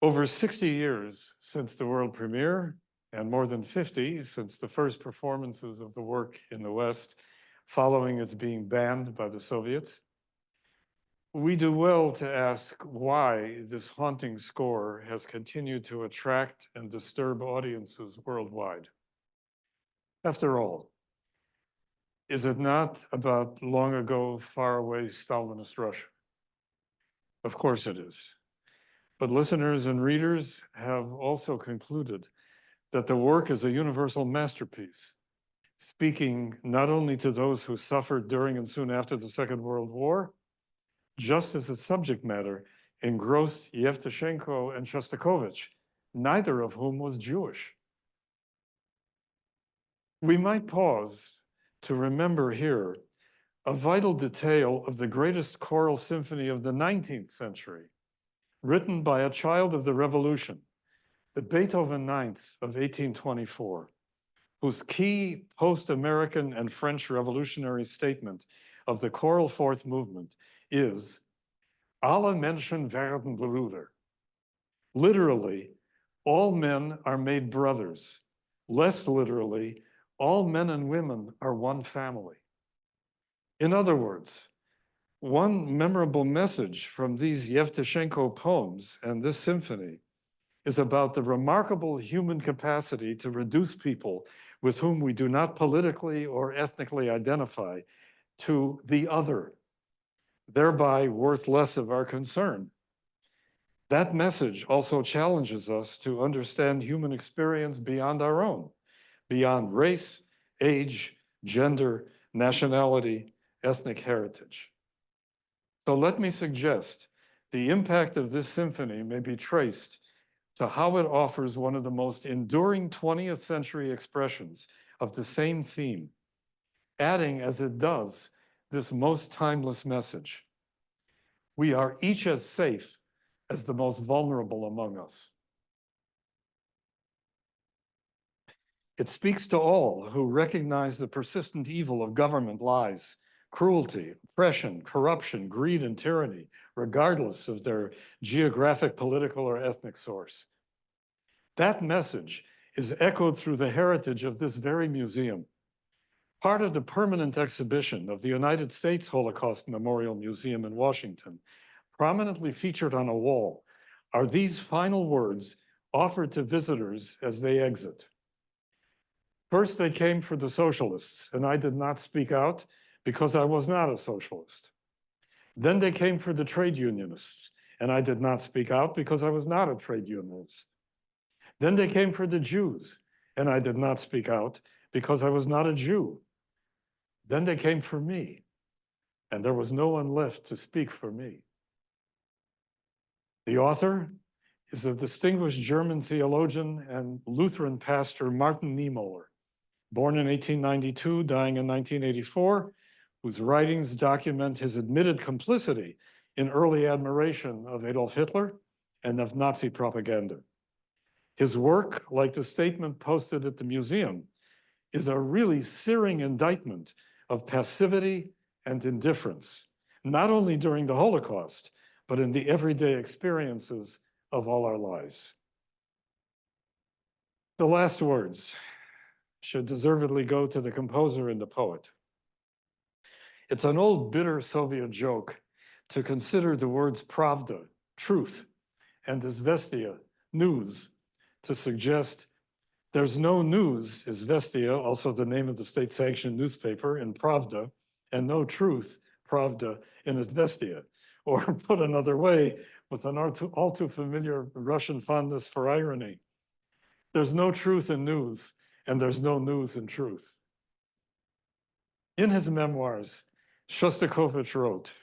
Over 60 years since the world premiere, and more than 50 since the first performances of the work in the West, following its being banned by the Soviets, we do well to ask why this haunting score has continued to attract and disturb audiences worldwide. After all, is it not about long ago, faraway Stalinist Russia? Of course it is. But listeners and readers have also concluded that the work is a universal masterpiece, speaking not only to those who suffered during and soon after the Second World War, just as its subject matter engrossed Yevtushenko and Shostakovich, neither of whom was Jewish. We might pause to remember here a vital detail of the greatest choral symphony of the 19th century, written by a child of the Revolution, the Beethoven Ninth of 1824, whose key post-American and French revolutionary statement of the choral fourth movement is, alle Menschen werden Brüder. Literally, all men are made brothers. Less literally, all men and women are one family. In other words, one memorable message from these Yevtushenko poems and this symphony is about the remarkable human capacity to reduce people with whom we do not politically or ethnically identify to the other, thereby worth less of our concern. That message also challenges us to understand human experience beyond our own, beyond race, age, gender, nationality, ethnic heritage. So let me suggest the impact of this symphony may be traced to how it offers one of the most enduring 20th century expressions of the same theme, adding as it does this most timeless message. We are each as safe as the most vulnerable among us. It speaks to all who recognize the persistent evil of government lies, cruelty, oppression, corruption, greed, and tyranny, regardless of their geographic, political, or ethnic source. That message is echoed through the heritage of this very museum. Part of the permanent exhibition of the United States Holocaust Memorial Museum in Washington, prominently featured on a wall, are these final words offered to visitors as they exit. First, they came for the socialists, and I did not speak out because I was not a socialist. Then they came for the trade unionists, and I did not speak out because I was not a trade unionist. Then they came for the Jews, and I did not speak out because I was not a Jew. Then they came for me, and there was no one left to speak for me. The author is a distinguished German theologian and Lutheran pastor, Martin Niemöller, born in 1892, dying in 1984, whose writings document his admitted complicity in early admiration of Adolf Hitler and of Nazi propaganda. His work, like the statement posted at the museum, is a really searing indictment of passivity and indifference, not only during the Holocaust, but in the everyday experiences of all our lives. The last words should deservedly go to the composer and the poet. It's an old bitter Soviet joke to consider the words pravda, truth, and izvestia, news, to suggest there's no news, izvestia, also the name of the state-sanctioned newspaper, in Pravda, and no truth, pravda, in izvestia. Or put another way, with an all too familiar Russian fondness for irony, there's no truth in news, and there's no news in truth. In his memoirs, Shostakovich wrote,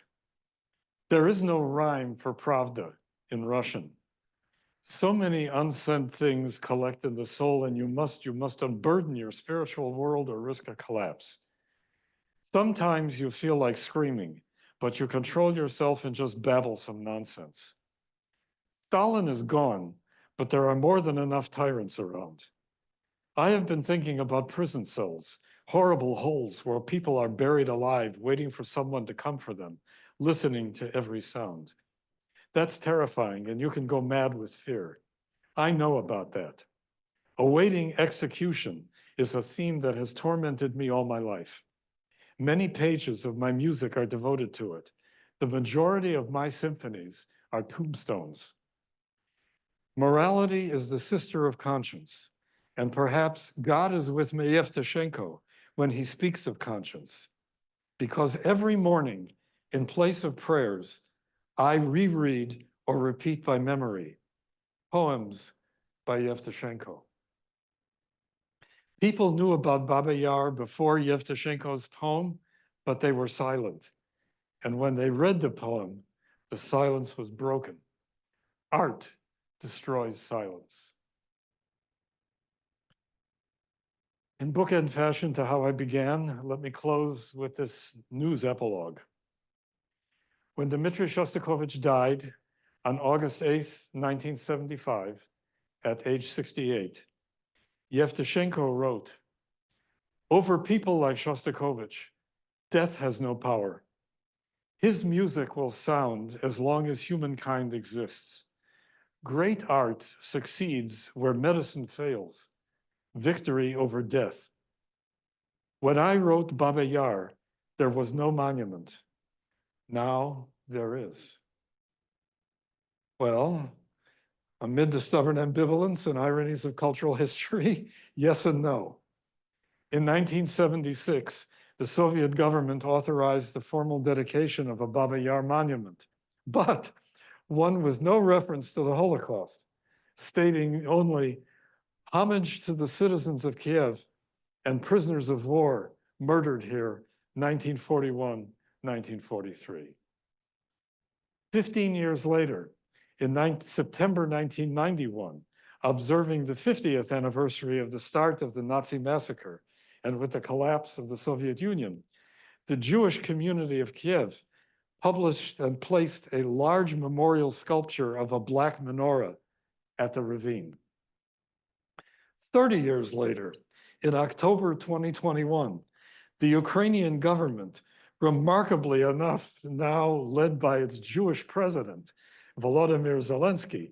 "There is no rhyme for pravda in Russian. So many unsaid things collect in the soul, and you must unburden your spiritual world or risk a collapse. Sometimes you feel like screaming, but you control yourself and just babble some nonsense. Stalin is gone, but there are more than enough tyrants around. I have been thinking about prison cells, horrible holes where people are buried alive, waiting for someone to come for them, listening to every sound. That's terrifying, and you can go mad with fear. I know about that. Awaiting execution is a theme that has tormented me all my life. Many pages of my music are devoted to it. The majority of my symphonies are tombstones. Morality is the sister of conscience, and perhaps God is with me, Yevtushenko, when he speaks of conscience, because every morning, in place of prayers, I reread or repeat by memory poems by Yevtushenko. People knew about Babi Yar before Yevtushenko's poem, but they were silent. And when they read the poem, the silence was broken. Art destroys silence. In bookend fashion to how I began, let me close with this news epilogue. When Dmitri Shostakovich died on August 8th, 1975, at age 68, Yevtushenko wrote, "Over people like Shostakovich, death has no power. His music will sound as long as humankind exists. Great art succeeds where medicine fails, victory over death. When I wrote Babi Yar, there was no monument. Now there is." Well, amid the stubborn ambivalence and ironies of cultural history, yes and no. In 1976, the Soviet government authorized the formal dedication of a Babi Yar monument, but one with no reference to the Holocaust, stating only homage to the citizens of Kiev and prisoners of war murdered here 1941, 1943. 15 years later, in September 1991, observing the 50th anniversary of the start of the Nazi massacre and with the collapse of the Soviet Union, the Jewish community of Kiev published and placed a large memorial sculpture of a black menorah at the ravine. 30 years later, in October 2021, the Ukrainian government remarkably enough, now led by its Jewish president, Volodymyr Zelensky,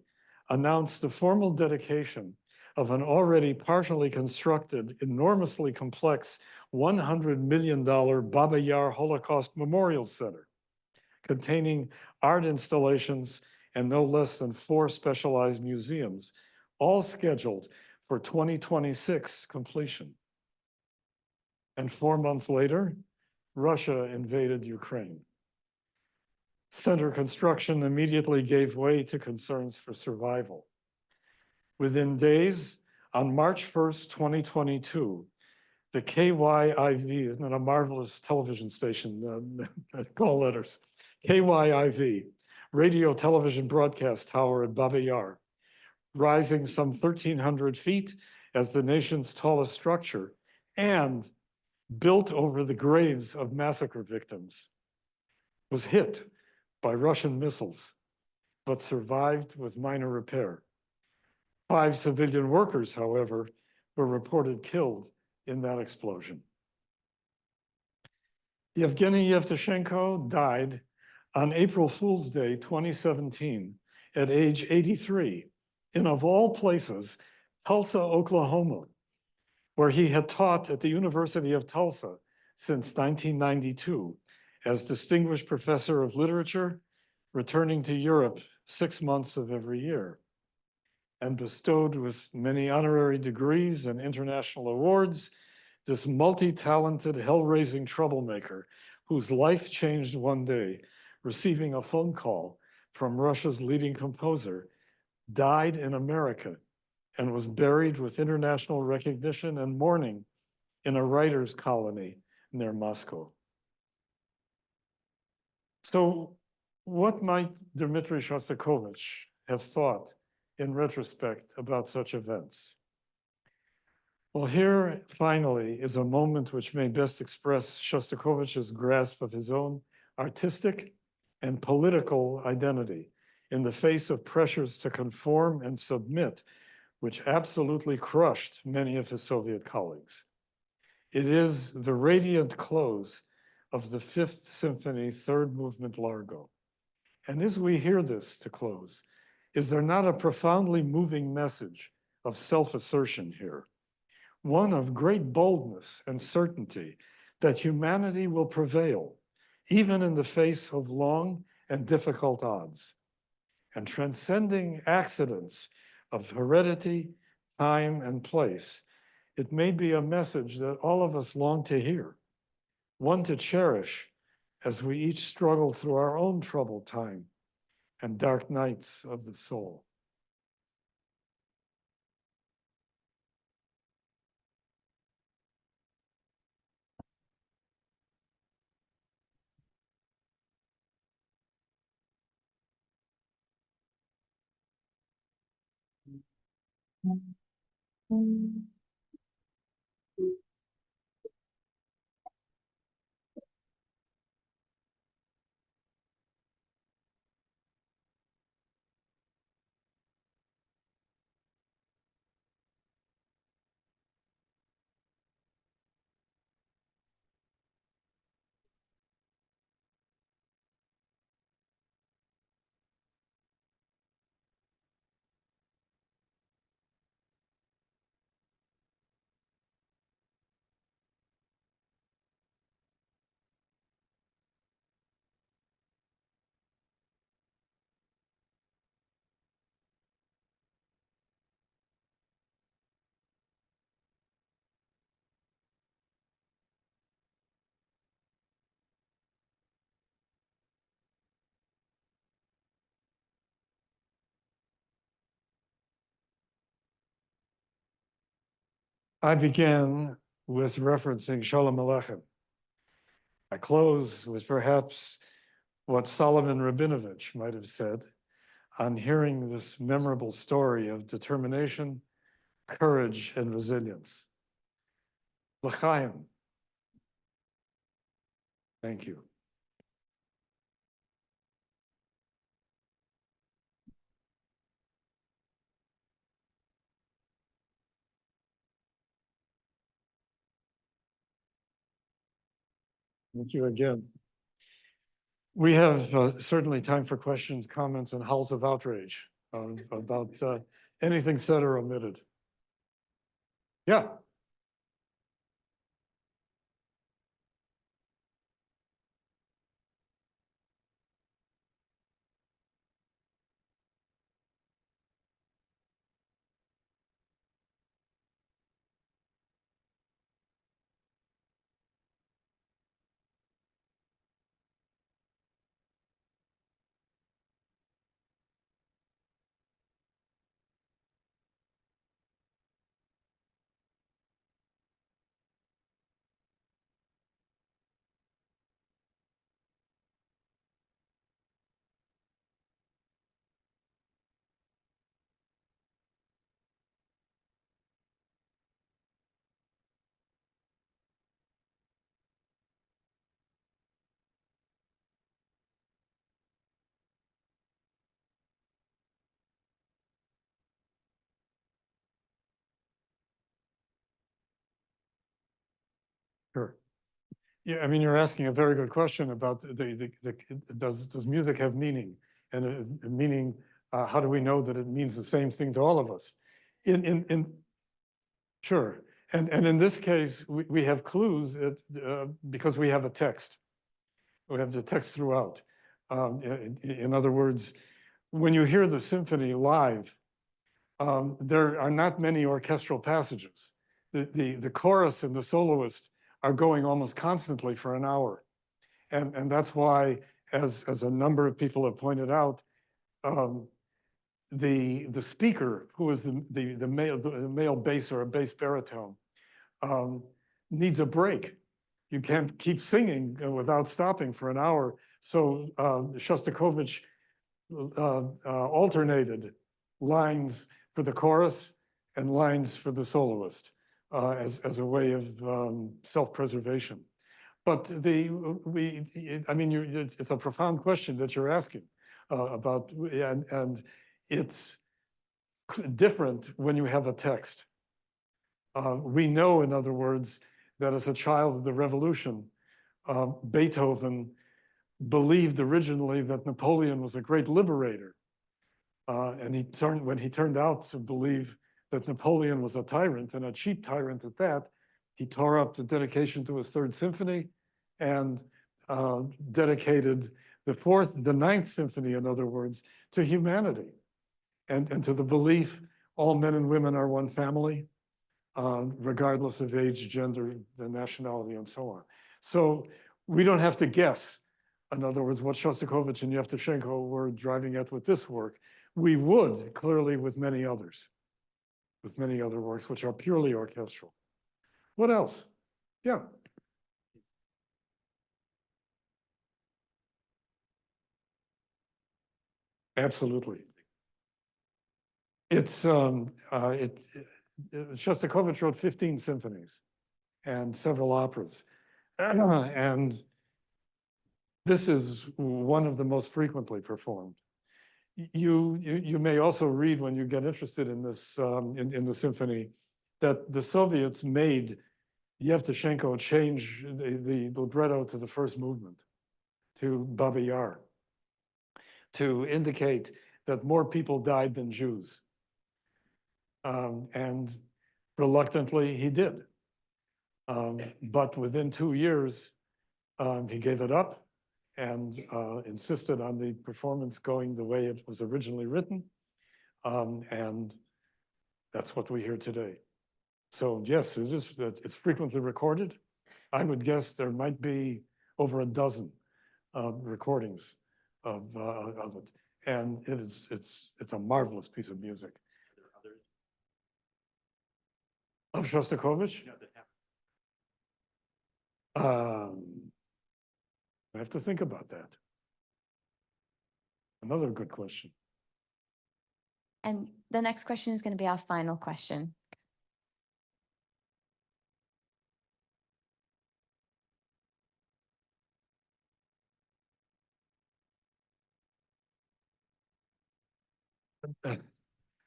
announced the formal dedication of an already partially constructed, enormously complex $100 million Babi Yar Holocaust Memorial Center, containing art installations and no less than 4 specialized museums, all scheduled for 2026 completion. And 4 months later, Russia invaded Ukraine. Center construction immediately gave way to concerns for survival. Within days, on March 1st, 2022, the KYIV, isn't that a marvelous television station, call letters, KYIV, radio television broadcast tower at Babi Yar, rising some 1,300 feet as the nation's tallest structure and built over the graves of massacre victims, was hit by Russian missiles, but survived with minor repair. 5 civilian workers, however, were reported killed in that explosion. Yevgeny Yevtushenko died on April Fool's Day, 2017, at age 83, in, of all places, Tulsa, Oklahoma, where he had taught at the University of Tulsa since 1992 as Distinguished Professor of Literature, returning to Europe 6 months of every year, and bestowed with many honorary degrees and international awards, this multi-talented, hell-raising troublemaker whose life changed one day, receiving a phone call from Russia's leading composer, died in America and was buried with international recognition and mourning in a writer's colony near Moscow. So what might Dmitry Shostakovich have thought in retrospect about such events? Well, here finally is a moment which may best express Shostakovich's grasp of his own artistic and political identity in the face of pressures to conform and submit, which absolutely crushed many of his Soviet colleagues. It is the radiant close of the Fifth Symphony, Third Movement Largo. And as we hear this to close, is there not a profoundly moving message of self-assertion here? One of great boldness and certainty that humanity will prevail, even in the face of long and difficult odds, and transcending accidents of heredity, time, and place. It may be a message that all of us long to hear, one to cherish as we each struggle through our own troubled time and dark nights of the soul. I began with referencing Shalom Aleichem. I close with perhaps what Solomon Rabinovich might have said on hearing this memorable story of determination, courage, and resilience. L'chaim. Thank you. Thank you again. We have certainly time for questions, comments, and howls of outrage about anything said or omitted. Yeah. Sure. Yeah, I mean, you're asking a very good question about does music have meaning? And meaning, how do we know that it means the same thing to all of us? Sure. And in this case, we have clues because we have a text. We have the text throughout. In other words, when you hear the symphony live, there are not many orchestral passages. The chorus and the soloist are going almost constantly for an hour. And that's why, as a number of people have pointed out, the speaker, who is the male bass or a bass baritone, needs a break. You can't keep singing without stopping for an hour. So Shostakovich alternated lines for the chorus and lines for the soloist as a way of self-preservation. But I mean, it's a profound question that you're asking about, and it's different when you have a text. We know, in other words, that as a child of the revolution, Beethoven believed originally that Napoleon was a great liberator. And when he turned out to believe that Napoleon was a tyrant, and a cheap tyrant at that, he tore up the dedication to his Third Symphony and dedicated the Ninth Symphony, in other words, to humanity and to the belief all men and women are one family, regardless of age, gender, nationality, and so on. So we don't have to guess, in other words, what Shostakovich and Yevtushenko were driving at with this work. We would, clearly, with many others, with many other works which are purely orchestral. What else? Yeah. Absolutely. Shostakovich wrote 15 symphonies and several operas. And this is one of the most frequently performed. You may also read, when you get interested in this, in the symphony, that the Soviets made Yevtushenko change the libretto to the first movement, to Babi Yar, to indicate that more people died than Jews. And reluctantly, he did. But within 2 years, he gave it up and insisted on the performance going the way it was originally written. And that's what we hear today. So yes, it's frequently recorded. I would guess there might be over a dozen recordings of it. And it's a marvelous piece of music. Of Shostakovich? I have to think about that. Another good question. And the next question is going to be our final question.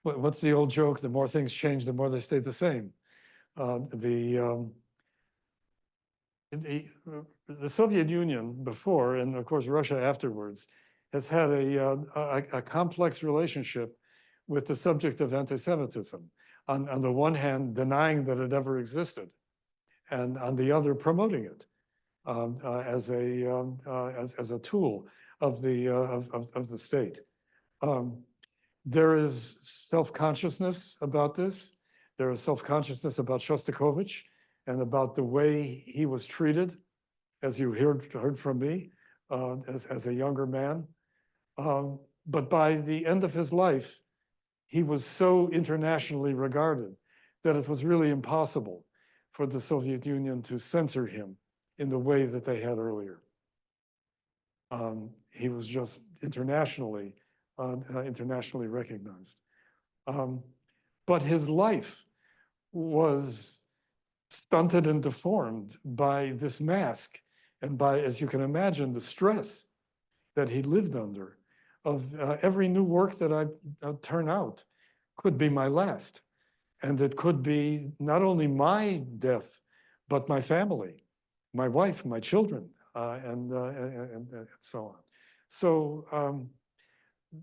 What's the old joke? The more things change, the more they stay the same. the Soviet Union before, and of course Russia afterwards, has had a complex relationship with the subject of anti-Semitism. On the one hand, denying that it ever existed, and on the other, promoting it as a tool of the state. There is self-consciousness about this. There is self-consciousness about Shostakovich and about the way he was treated, as you heard from me, as a younger man. But by the end of his life, he was so internationally regarded that it was really impossible for the Soviet Union to censor him in the way that they had earlier. He was just internationally recognized. But his life was stunted and deformed by this mask and by, as you can imagine, the stress that he lived under of every new work that I turn out could be my last. And it could be not only my death, but my family, my wife, my children, and so on. So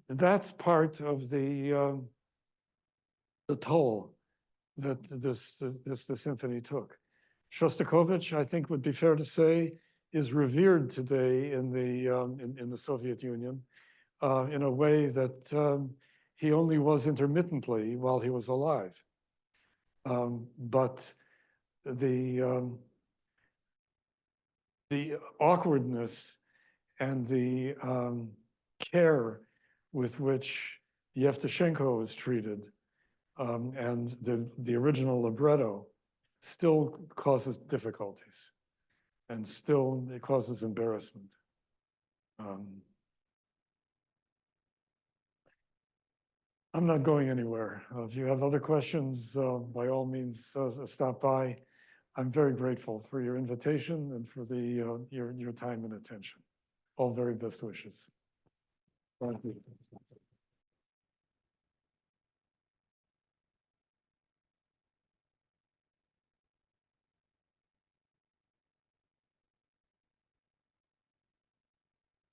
that's part of the toll that the symphony took. Shostakovich, I think, would be fair to say, is revered today in the Soviet Union in a way that he only was intermittently while he was alive. But the awkwardness and the care with which Yevtushenko was treated and the original libretto still causes difficulties, and still it causes embarrassment. I'm not going anywhere. If you have other questions, by all means, stop by. I'm very grateful for your invitation and for your time and attention. All very best wishes. Thank you.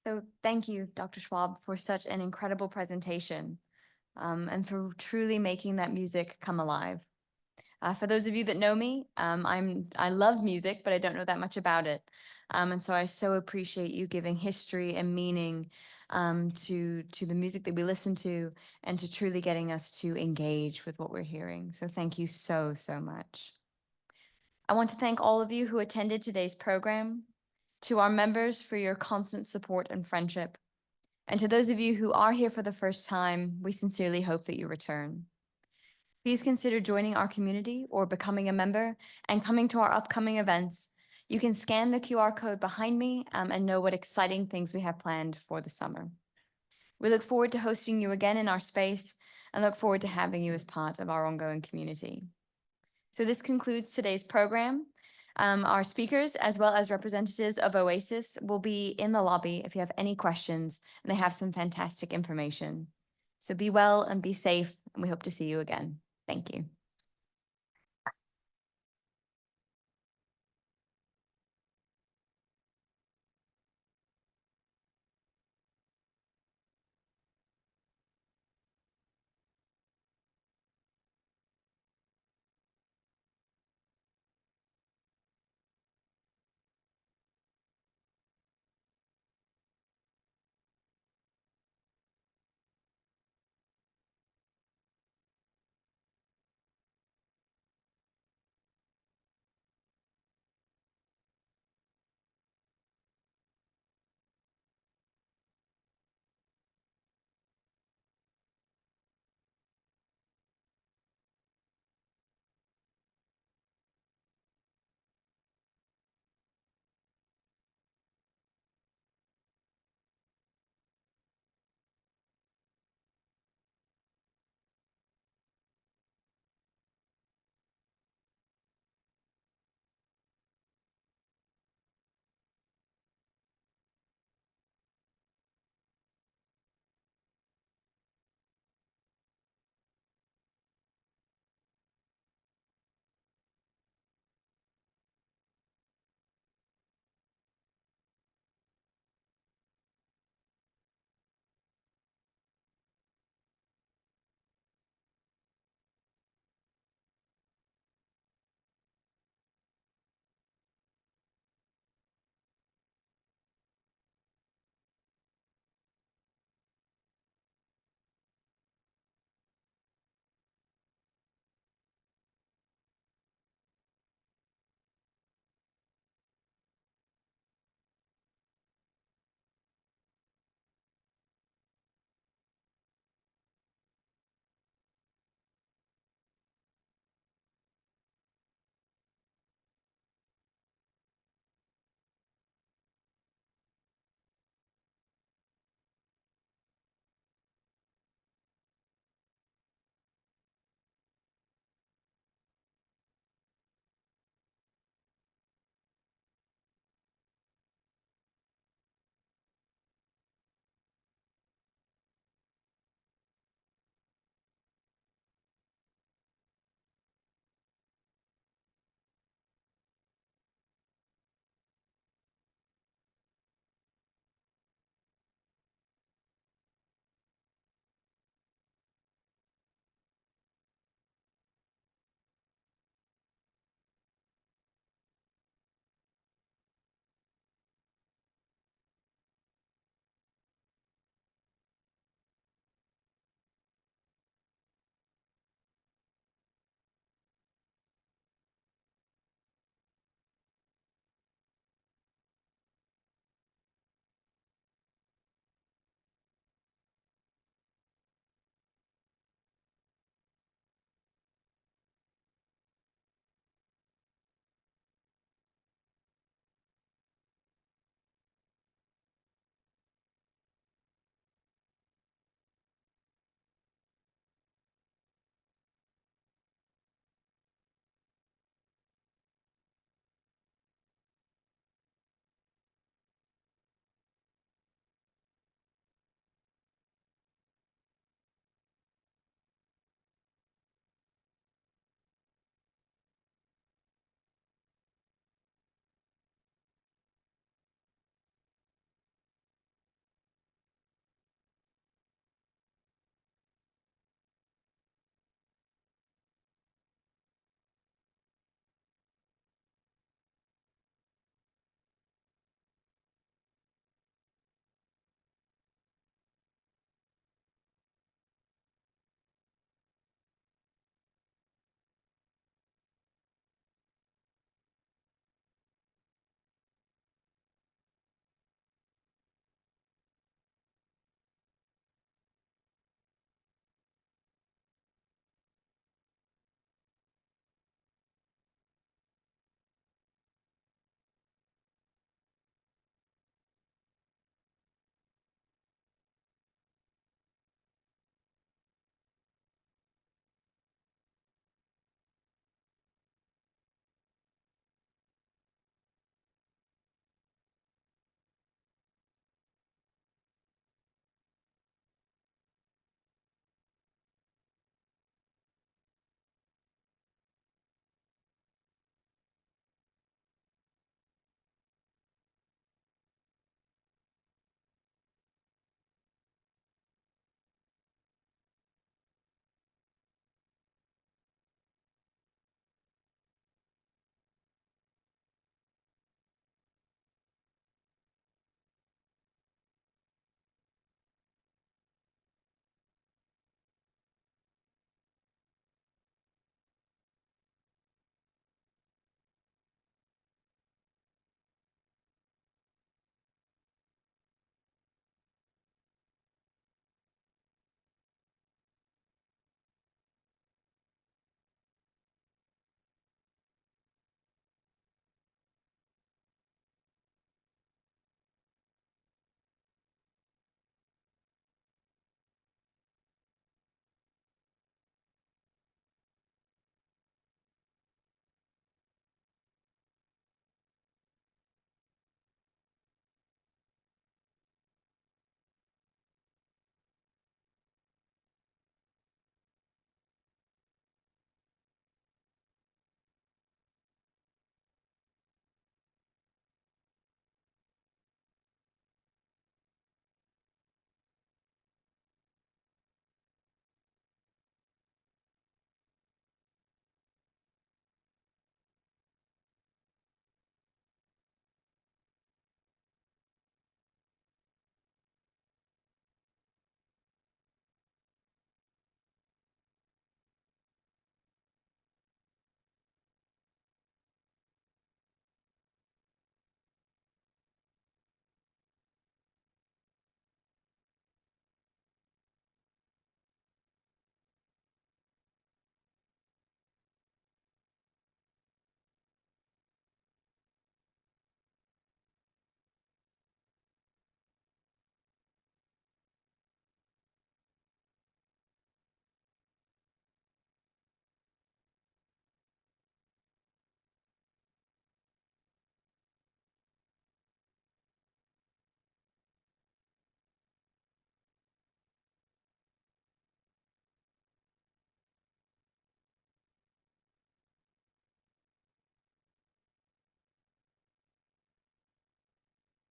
So thank you, Dr. Schwab, for such an incredible presentation and for truly making that music come alive. For those of you that know me, I love music, but I don't know that much about it. And so I so appreciate you giving history and meaning to the music that we listen to, and to truly getting us to engage with what we're hearing. So thank you so, so much. I want to thank all of you who attended today's program, to our members for your constant support and friendship, and to those of you who are here for the first time, we sincerely hope that you return. Please consider joining our community or becoming a member and coming to our upcoming events. You can scan the QR code behind me and know what exciting things we have planned for the summer. We look forward to hosting you again in our space and look forward to having you as part of our ongoing community. So this concludes today's program. Our speakers, as well as representatives of Oasis, will be in the lobby if you have any questions, and they have some fantastic information. So be well and be safe, and we hope to see you again. Thank you.